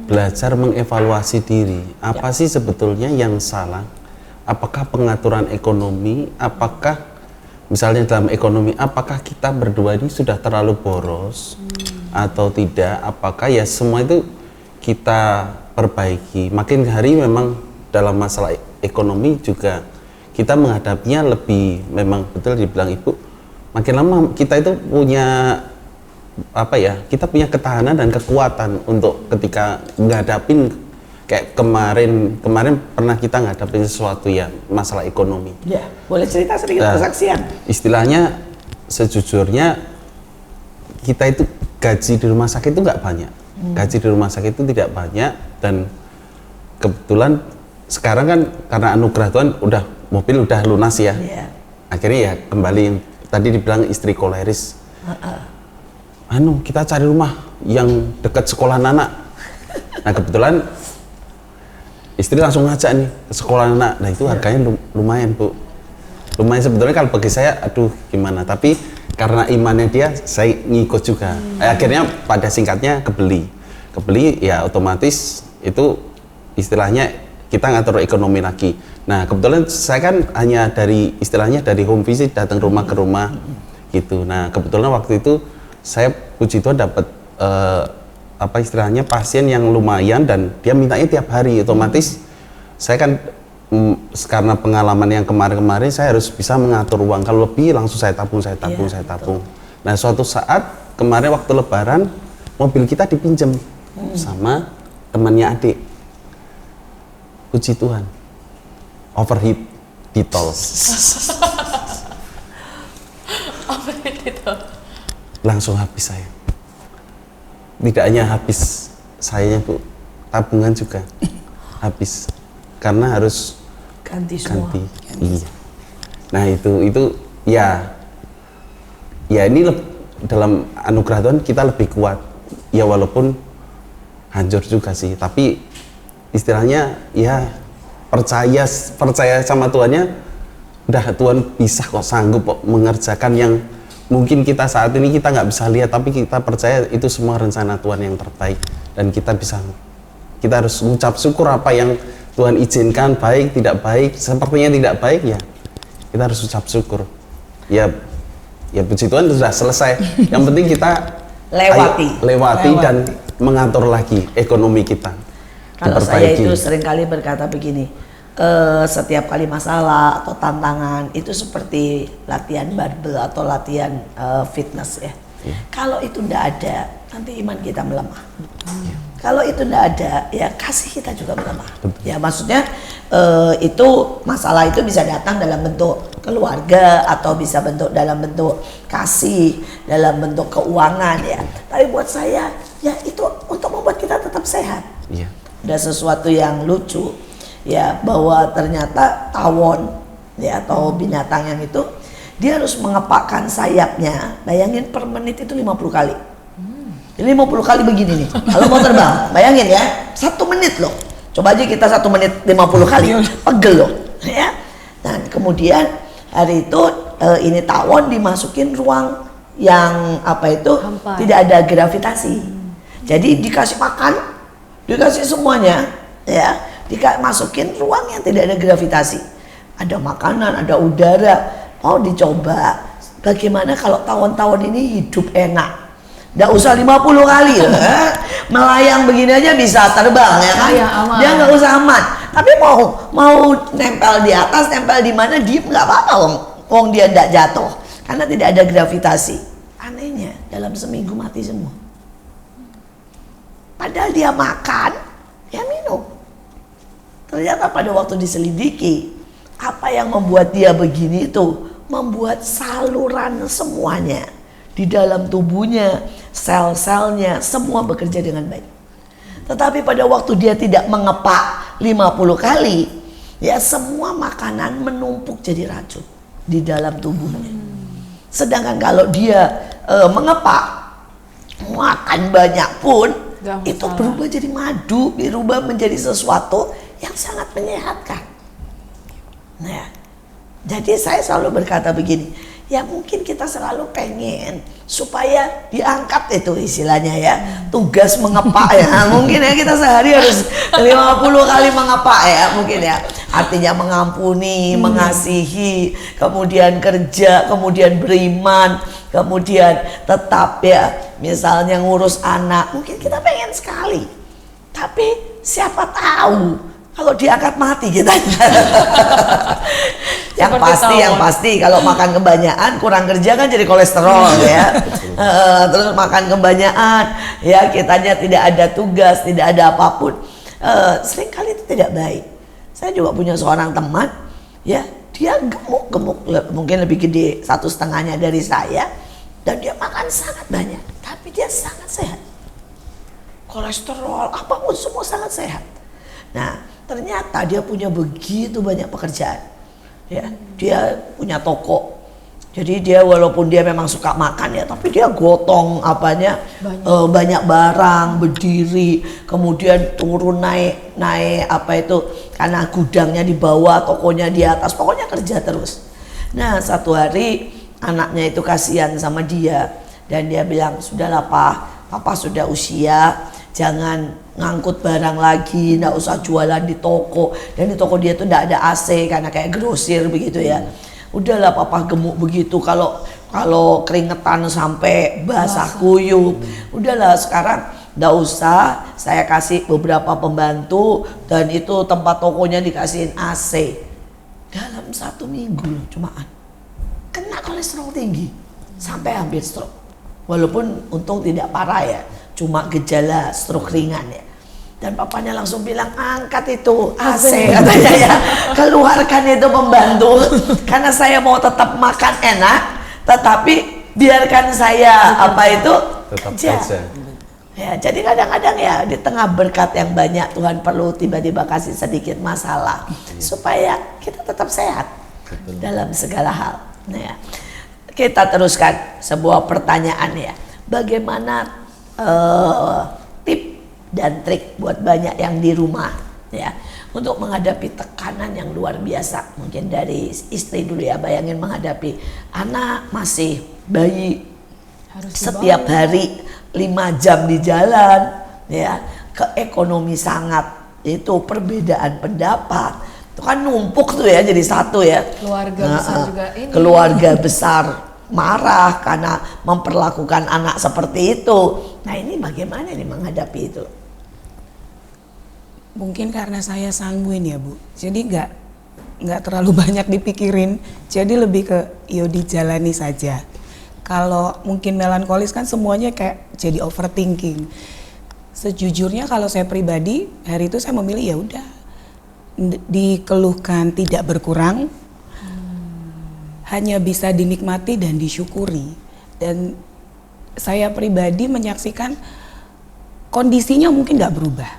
belajar mengevaluasi diri, apa sih sebetulnya yang salah? Apakah pengaturan ekonomi, apakah misalnya dalam ekonomi, apakah kita berdua ini sudah terlalu boros atau tidak? Apakah ya semua itu kita perbaiki? Makin hari memang dalam masalah ekonomi juga kita menghadapinya lebih, memang betul dibilang Ibu, makin lama kita itu punya apa ya, kita punya ketahanan dan kekuatan untuk ketika ngadapin kayak kemarin pernah kita ngadapin sesuatu ya, masalah ekonomi. Ya, boleh cerita sedikit kesaksian. Istilahnya sejujurnya kita itu gaji di rumah sakit itu nggak banyak. Gaji di rumah sakit itu tidak banyak, dan kebetulan sekarang kan karena anugerah Tuhan udah mobil udah lunas ya. Akhirnya ya kembali yang tadi dibilang istri koleris. Kita cari rumah yang dekat sekolah anak. Nah kebetulan istri langsung ngajak nih ke sekolah anak. Nah itu harganya lumayan Bu, lumayan sebetulnya kalau bagi saya, aduh gimana, tapi karena imannya dia saya ngikut juga. Akhirnya pada singkatnya kebeli ya, otomatis itu istilahnya kita ngatur ekonomi lagi. Nah kebetulan saya kan hanya dari istilahnya dari home visit, datang rumah ke rumah gitu. Nah kebetulan waktu itu saya puji Tuhan dapat apa istilahnya pasien yang lumayan dan dia mintanya tiap hari. Otomatis saya kan karena pengalaman yang kemarin-kemarin saya harus bisa mengatur uang, kalau lebih langsung saya tabung. Nah suatu saat kemarin waktu lebaran mobil kita dipinjam sama temannya adik, puji Tuhan overheat di tol. Langsung habis saya. Tidak hanya habis sayanya Bu, tabungan juga habis karena harus ganti. Iya. Nah itu ya ini dalam anugerah Tuhan kita lebih kuat ya, walaupun hancur juga sih, tapi istilahnya ya percaya sama Tuhannya, udah Tuhan bisa kok, sanggup kok mengerjakan yang mungkin kita saat ini kita nggak bisa lihat, tapi kita percaya itu semua rencana Tuhan yang terbaik, dan kita harus mengucap syukur apa yang Tuhan izinkan, baik tidak baik, sepertinya tidak baik ya kita harus ucap syukur. Ya puji Tuhan sudah selesai. Yang penting kita lewati dan mengatur lagi ekonomi kita. Kalau saya itu seringkali berkata begini, setiap kali masalah atau tantangan itu seperti latihan barbel atau latihan fitness ya. Kalau itu tidak ada, nanti iman kita melemah. Kalau itu tidak ada, ya kasih kita juga melemah. Ya maksudnya itu masalah itu bisa datang dalam bentuk keluarga atau bisa dalam bentuk kasih, dalam bentuk keuangan ya. Tapi buat saya ya itu untuk membuat kita tetap sehat. Iya. Ada sesuatu yang lucu ya, bahwa ternyata tawon ya atau binatang yang itu dia harus mengepakkan sayapnya, bayangin per menit itu 50 kali. 50 kali begini nih kalau mau terbang, bayangin ya 1 menit loh, coba aja kita 1 menit 50 kali, pegel loh ya. Dan kemudian hari itu ini tawon dimasukin ruang yang Hampa. tidak ada gravitasi, jadi dikasih makan, dikasih semuanya ya, masukin ruang yang tidak ada gravitasi, ada makanan, ada udara. Mau dicoba bagaimana kalau tawon-tawon ini hidup enak, nggak usah 50 kali melayang begini aja bisa terbang ya kan, dia nggak usah aman. Tapi mau nempel di atas, nempel di mana, diem nggak apa-apa wong dia nggak jatuh karena tidak ada gravitasi. Anehnya dalam seminggu mati semua. Padahal dia makan, ya minum. Ternyata pada waktu diselidiki, apa yang membuat dia begini itu membuat saluran semuanya di dalam tubuhnya, sel-selnya semua bekerja dengan baik. Tetapi pada waktu dia tidak mengepak 50 kali, ya semua makanan menumpuk jadi racun di dalam tubuhnya. Sedangkan kalau dia mengepak, makan banyak pun itu berubah jadi madu, berubah menjadi sesuatu yang sangat menyehatkan. Nah, jadi saya selalu berkata begini, ya mungkin kita selalu pengen supaya diangkat itu istilahnya ya, tugas mengepak ya. Mungkin ya kita sehari harus 50 kali mengepak ya, mungkin ya. Artinya mengampuni, mengasihi, kemudian kerja, kemudian beriman, kemudian tetap ya, misalnya ngurus anak, mungkin kita pengen sekali. Tapi siapa tahu kalau diangkat mati kita. yang pasti kalau makan kebanyakan, kurang kerja kan jadi kolesterol ya. Terus makan kebanyakan ya kitanya tidak ada tugas, tidak ada apapun. Seringkali itu tidak baik. Saya juga punya seorang teman ya, dia gemuk mungkin lebih gede 1,5-nya dari saya, dan dia makan sangat banyak tapi dia sangat sehat. Kolesterol apapun semua sangat sehat. Nah, ternyata dia punya begitu banyak pekerjaan. Ya, dia punya toko. Jadi dia walaupun dia memang suka makan ya, tapi dia gotong banyak barang, berdiri, kemudian turun naik karena gudangnya di bawah, tokonya di atas, pokoknya kerja terus. Nah, satu hari anaknya itu kasihan sama dia dan dia bilang, "Sudahlah Papa sudah usia, jangan ngangkut barang lagi, nggak usah jualan di toko." Dan di toko dia tuh nggak ada AC karena kayak grosir begitu ya. Udahlah Papa gemuk begitu, kalau keringetan sampai basah kuyup. Udahlah sekarang nggak usah, saya kasih beberapa pembantu dan itu tempat tokonya dikasihin AC. Dalam 1 minggu cumaan kena kolesterol tinggi sampai hampir stroke. Walaupun untung tidak parah ya, cuma gejala stroke ringan ya. Dan papanya langsung bilang, angkat itu AC katanya ya, keluarkan itu pembantu karena saya mau tetap makan enak, tetapi biarkan saya tetap kerja. Ya, jadi kadang-kadang ya di tengah berkat yang banyak, Tuhan perlu tiba-tiba kasih sedikit masalah supaya kita tetap sehat dalam segala hal. Nah, ya. Kita teruskan sebuah pertanyaan ya, bagaimana tip dan trik buat banyak yang di rumah ya untuk menghadapi tekanan yang luar biasa. Mungkin dari istri dulu ya, bayangin menghadapi anak masih bayi, harus setiap hari 5 jam di jalan ya, ke ekonomi sangat itu perbedaan pendapat, Itu kan numpuk tuh ya jadi satu ya. Keluarga besar juga ini. Keluarga besar marah karena memperlakukan anak seperti itu. Nah ini bagaimana nih menghadapi itu? Mungkin karena saya sanguin ya Bu, jadi nggak terlalu banyak dipikirin, jadi lebih ke yo dijalani saja. Kalau mungkin melankolis kan semuanya kayak jadi overthinking. Sejujurnya kalau saya pribadi hari itu saya memilih ya udah dikeluhkan tidak berkurang, hanya bisa dinikmati dan disyukuri. Dan saya pribadi menyaksikan kondisinya mungkin nggak berubah,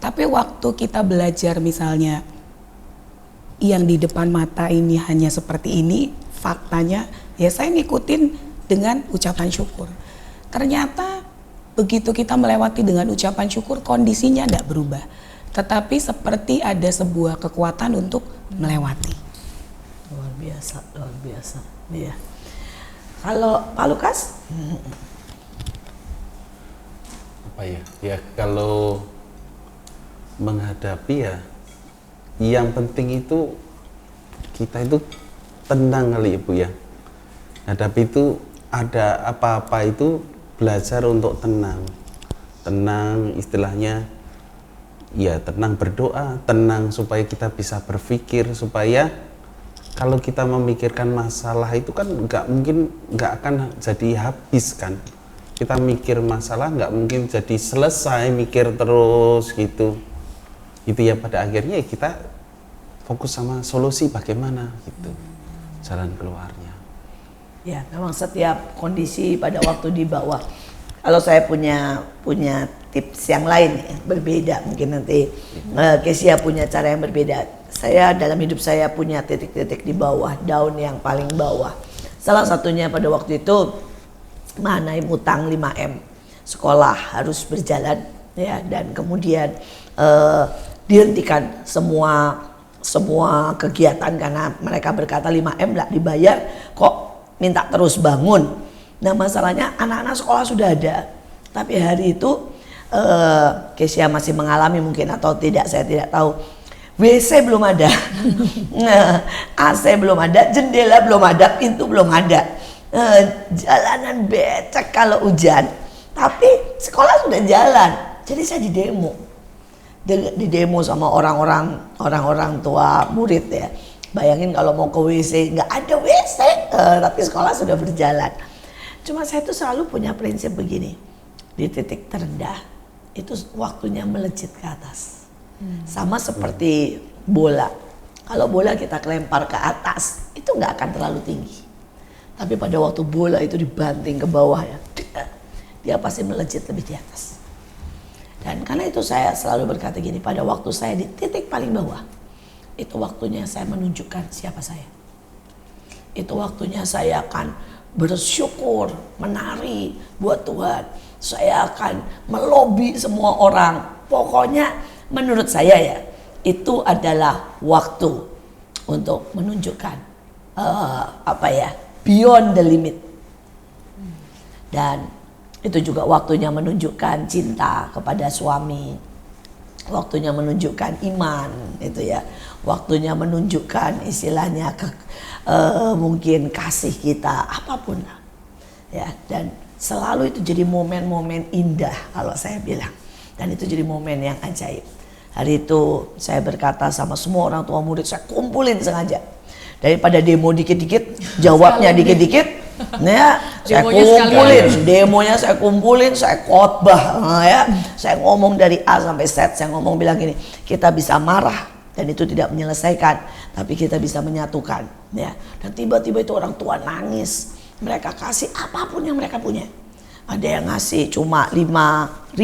tapi waktu kita belajar misalnya yang di depan mata ini hanya seperti ini, faktanya ya saya ngikutin dengan ucapan syukur. Ternyata begitu kita melewati dengan ucapan syukur, kondisinya tidak berubah, tetapi seperti ada sebuah kekuatan untuk melewati. Luar biasa. Iya. Kalau Pak Lukas? Apa ya? Ya kalau menghadapi ya, yang penting itu kita itu tenang kali Ibu ya. Hadapi itu ada apa-apa itu belajar untuk tenang. Tenang istilahnya ya tenang berdoa, tenang supaya kita bisa berpikir, supaya kalau kita memikirkan masalah itu kan nggak akan jadi habis kan. Kita mikir masalah nggak mungkin jadi selesai, mikir terus gitu. Itu ya pada akhirnya kita fokus sama solusi bagaimana gitu, jalan keluarnya. Ya, memang setiap kondisi pada waktu di bawah. Kalau saya punya tips yang lain ya, berbeda mungkin nanti Kesia punya cara yang berbeda. Saya dalam hidup saya punya titik-titik di bawah, daun yang paling bawah. Salah satunya pada waktu itu mengenai utang 5M. Sekolah harus berjalan ya, dan kemudian dihentikan semua kegiatan karena mereka berkata 5M nggak dibayar kok minta terus bangun. Nah masalahnya anak-anak sekolah sudah ada, tapi hari itu Kesia masih mengalami mungkin atau tidak, saya tidak tahu. WC belum ada, AC belum ada, jendela belum ada, pintu belum ada, jalanan becek kalau hujan, tapi sekolah sudah jalan. Jadi saya di demo sama orang-orang tua murid ya. Bayangin kalau mau ke WC nggak ada WC, tapi sekolah sudah berjalan. Cuma saya tuh selalu punya prinsip begini, di titik terendah itu waktunya melejit ke atas. Sama seperti bola. Kalau bola kita kelempar ke atas, itu nggak akan terlalu tinggi. Tapi pada waktu bola itu dibanting ke bawah ya, dia pasti melejit lebih di atas. Dan karena itu saya selalu berkata gini, pada waktu saya di titik paling bawah, itu waktunya saya menunjukkan siapa saya. Itu waktunya saya akan bersyukur, menari buat Tuhan. Saya akan melobi semua orang. Pokoknya menurut saya ya, itu adalah waktu untuk menunjukkan beyond the limit. Dan itu juga waktunya menunjukkan cinta kepada suami, waktunya menunjukkan iman, itu ya, waktunya menunjukkan istilahnya mungkin kasih kita, apapun lah, ya. Dan selalu itu jadi momen-momen indah kalau saya bilang, dan itu jadi momen yang ajaib. Hari itu saya berkata sama semua orang tua murid, saya kumpulin sengaja. Daripada demo dikit-dikit, jawabnya dikit-dikit, ya saya kumpulin, demonya saya kumpulin, saya khotbah, ya. Saya ngomong dari A sampai Z, saya ngomong bilang gini, kita bisa marah dan itu tidak menyelesaikan, tapi kita bisa menyatukan, ya. Dan tiba-tiba itu orang tua nangis, mereka kasih apapun yang mereka punya. Ada yang ngasih cuma 5.000,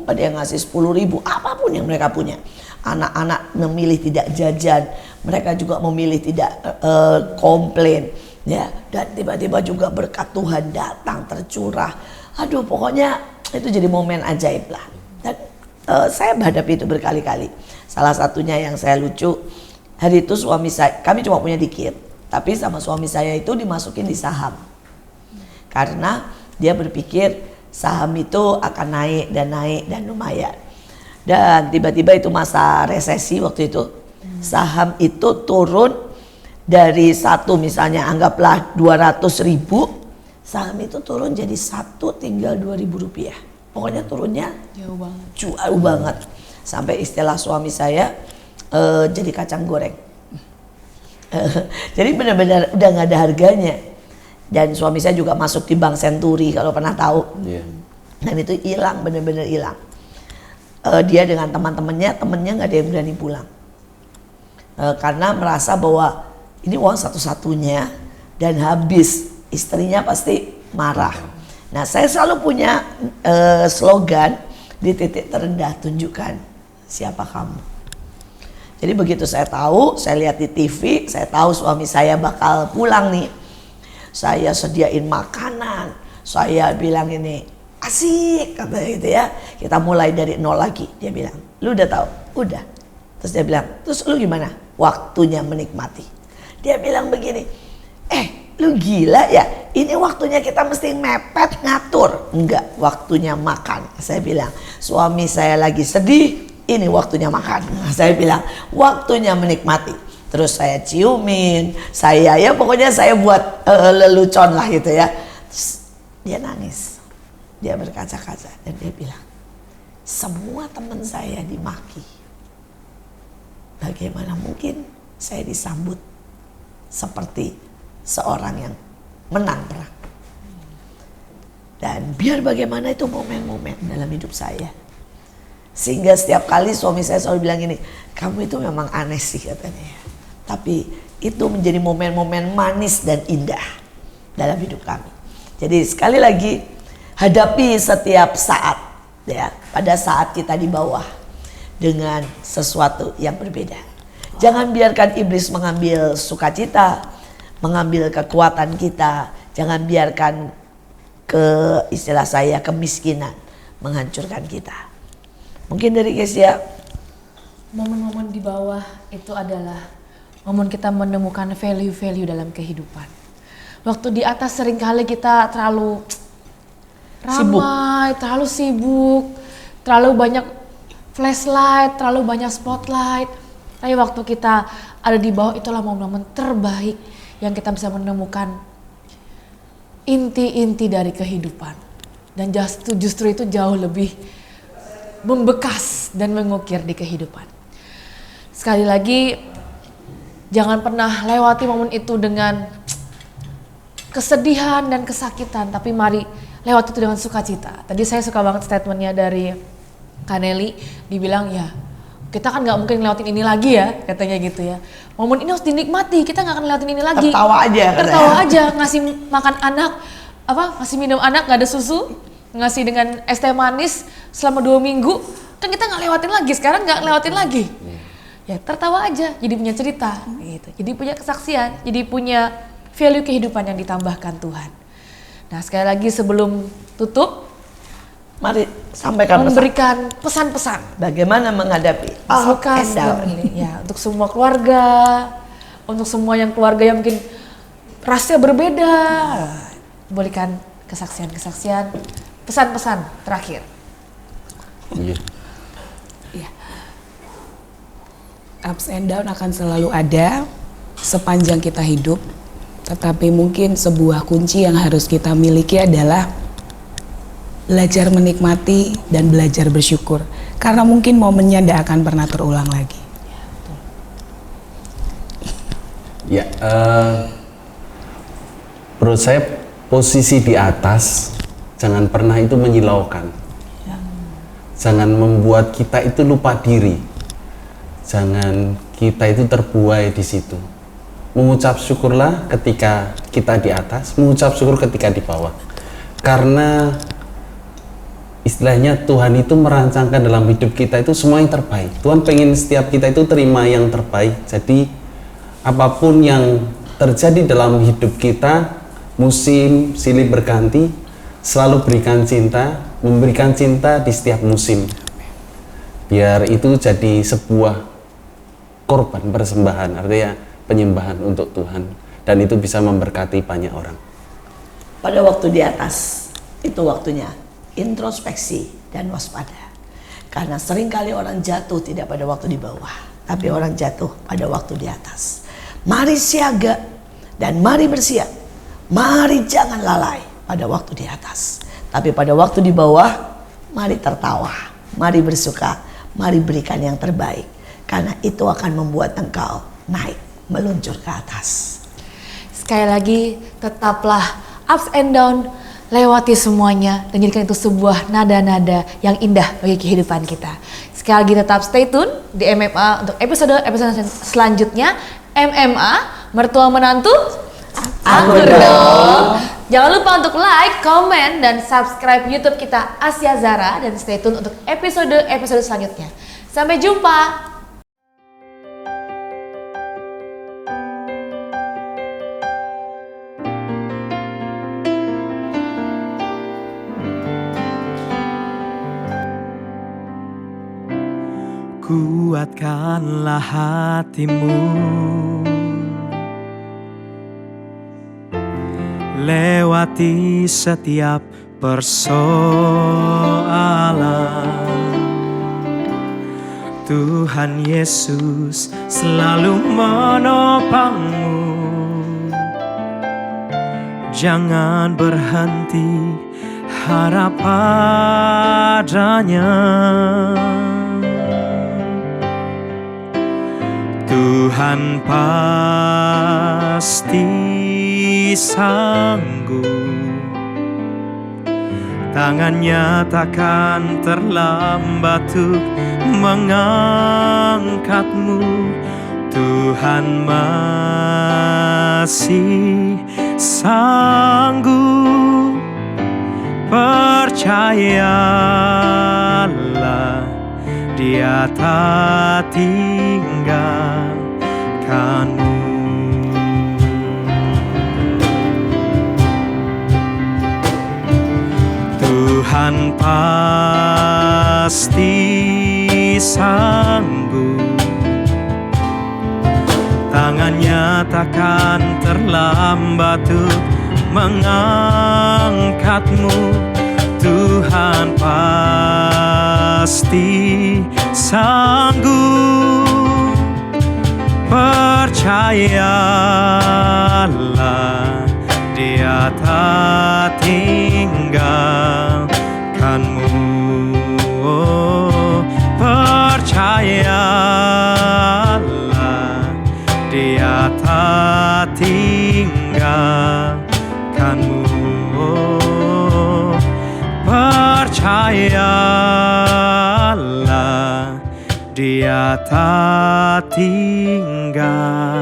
ada yang ngasih 10.000, apapun yang mereka punya. Anak-anak memilih tidak jajan, mereka juga memilih tidak komplain, ya. Dan tiba-tiba juga berkat Tuhan datang tercurah. Aduh, pokoknya itu jadi momen ajaib lah. Dan saya menghadapi itu berkali-kali. Salah satunya yang saya lucu, hari itu suami saya, kami cuma punya dikit, tapi sama suami saya itu dimasukin di saham. Karena dia berpikir saham itu akan naik dan lumayan. Dan tiba-tiba itu masa resesi waktu itu. Saham itu turun dari satu, misalnya anggaplah 200.000, saham itu turun jadi satu tinggal 2.000 rupiah. Pokoknya turunnya jauh banget. Sampai istilah suami saya jadi kacang goreng. Jadi benar-benar udah nggak ada harganya. Dan suami saya juga masuk di Bank Senturi kalau pernah tahu. Dan itu hilang, benar-benar hilang. Dia dengan teman-temannya, temennya nggak ada yang berani pulang. Karena merasa bahwa ini uang satu-satunya dan habis, istrinya pasti marah. Nah, saya selalu punya slogan, di titik terendah tunjukkan siapa kamu. Jadi begitu saya tahu, saya lihat di TV, saya tahu suami saya bakal pulang nih, saya sediain makanan, saya bilang ini asik katanya gitu ya, kita mulai dari nol lagi. Dia bilang, lu udah tahu? Udah. Terus dia bilang, terus lu gimana? Waktunya menikmati. Dia bilang begini, lu gila ya, ini waktunya kita mesti mepet ngatur. Enggak, waktunya makan. Saya bilang, suami saya lagi sedih, ini waktunya makan. Saya bilang, waktunya menikmati. Terus saya ciumin, saya ya pokoknya saya buat lelucon lah gitu ya. Terus dia nangis, dia berkaca-kaca dan dia bilang, semua teman saya dimaki, bagaimana mungkin saya disambut seperti seorang yang menang perang. Dan biar bagaimana itu momen-momen dalam hidup saya, sehingga setiap kali suami saya selalu bilang gini, kamu itu memang aneh sih katanya, tapi itu menjadi momen-momen manis dan indah dalam hidup kami. Jadi sekali lagi, hadapi setiap saat ya, pada saat kita di bawah dengan sesuatu yang berbeda. Jangan biarkan iblis mengambil sukacita, mengambil kekuatan kita. Jangan biarkan istilah saya kemiskinan menghancurkan kita. Mungkin dari Kesia, momen-momen di bawah itu adalah momen kita menemukan value-value dalam kehidupan. Waktu di atas seringkali kita terlalu ramai, terlalu sibuk, terlalu banyak flashlight, terlalu banyak spotlight. Tapi waktu kita ada di bawah, itulah momen-momen terbaik yang kita bisa menemukan inti-inti dari kehidupan. Dan justru itu jauh lebih membekas dan mengukir di kehidupan. Sekali lagi, jangan pernah lewati momen itu dengan kesedihan dan kesakitan, tapi mari lewati itu dengan sukacita. Tadi saya suka banget statementnya dari Kaneli, dibilang ya kita kan nggak mungkin ngelewatin ini lagi ya, katanya gitu ya. Momen ini harus dinikmati, kita nggak akan ngelewatin ini lagi. Tertawa aja, ngasih makan anak, ngasih minum anak nggak ada susu, ngasih dengan es teh manis selama 2 minggu, kan kita nggak lewatin lagi. Sekarang nggak ngelewatin lagi. Ya tertawa aja, jadi punya cerita, gitu. Jadi punya kesaksian, jadi punya value kehidupan yang ditambahkan Tuhan. Nah sekali lagi sebelum tutup, mari sampaikan memberikan pesan-pesan bagaimana menghadapi Lukas ya, untuk semua keluarga, untuk semua keluarga yang mungkin rasanya berbeda, berikan kesaksian-kesaksian, pesan-pesan terakhir. Iya. Ups and down akan selalu ada sepanjang kita hidup, tetapi mungkin sebuah kunci yang harus kita miliki adalah belajar menikmati dan belajar bersyukur, karena mungkin momennya tidak akan pernah terulang lagi. Ya, menurut saya posisi di atas jangan pernah itu menyilaukan, jangan membuat kita itu lupa diri. Jangan kita itu terbuai di situ. Mengucap syukurlah ketika kita di atas, mengucap syukur ketika di bawah. Karena istilahnya Tuhan itu merancangkan dalam hidup kita itu semua yang terbaik. Tuhan pengen setiap kita itu terima yang terbaik. Jadi apapun yang terjadi dalam hidup kita, musim silih berganti, selalu berikan cinta, memberikan cinta di setiap musim. Biar itu jadi sebuah korban persembahan, artinya penyembahan untuk Tuhan, dan itu bisa memberkati banyak orang. Pada waktu di atas itu waktunya introspeksi dan waspada, karena seringkali orang jatuh tidak pada waktu di bawah. tapi orang jatuh pada waktu di atas. Mari siaga dan mari bersiap. Mari jangan lalai pada waktu di atas. Tapi pada waktu di bawah, mari tertawa, mari bersuka, mari berikan yang terbaik. Karena itu akan membuat engkau naik, meluncur ke atas. Sekali lagi, tetaplah ups and down, lewati semuanya, dan jadikan itu sebuah nada-nada yang indah bagi kehidupan kita. Sekali lagi tetap stay tune di MMA untuk episode selanjutnya. MMA, mertua menantu, akur dong. Jangan lupa untuk like, komen, dan subscribe YouTube kita Asia Zara, dan stay tune untuk episode selanjutnya. Sampai jumpa. Kuatkanlah hatimu, lewati setiap persoalan. Tuhan Yesus selalu menopangmu. Jangan berhenti harap padanya. Tuhan pasti sanggup, tangannya takkan terlambat untuk mengangkatmu. Tuhan masih sanggup, percayalah, Dia tak tinggalkanmu. Tuhan pasti sanggup, tangannya takkan terlambat untuk mengangkatmu. Tuhan pasti sanggup, percayalah, Dia tak tinggalkanmu. Oh, percayalah, Dia tak tinggalkanmu. Oh, percayalah, Dia tak tinggal.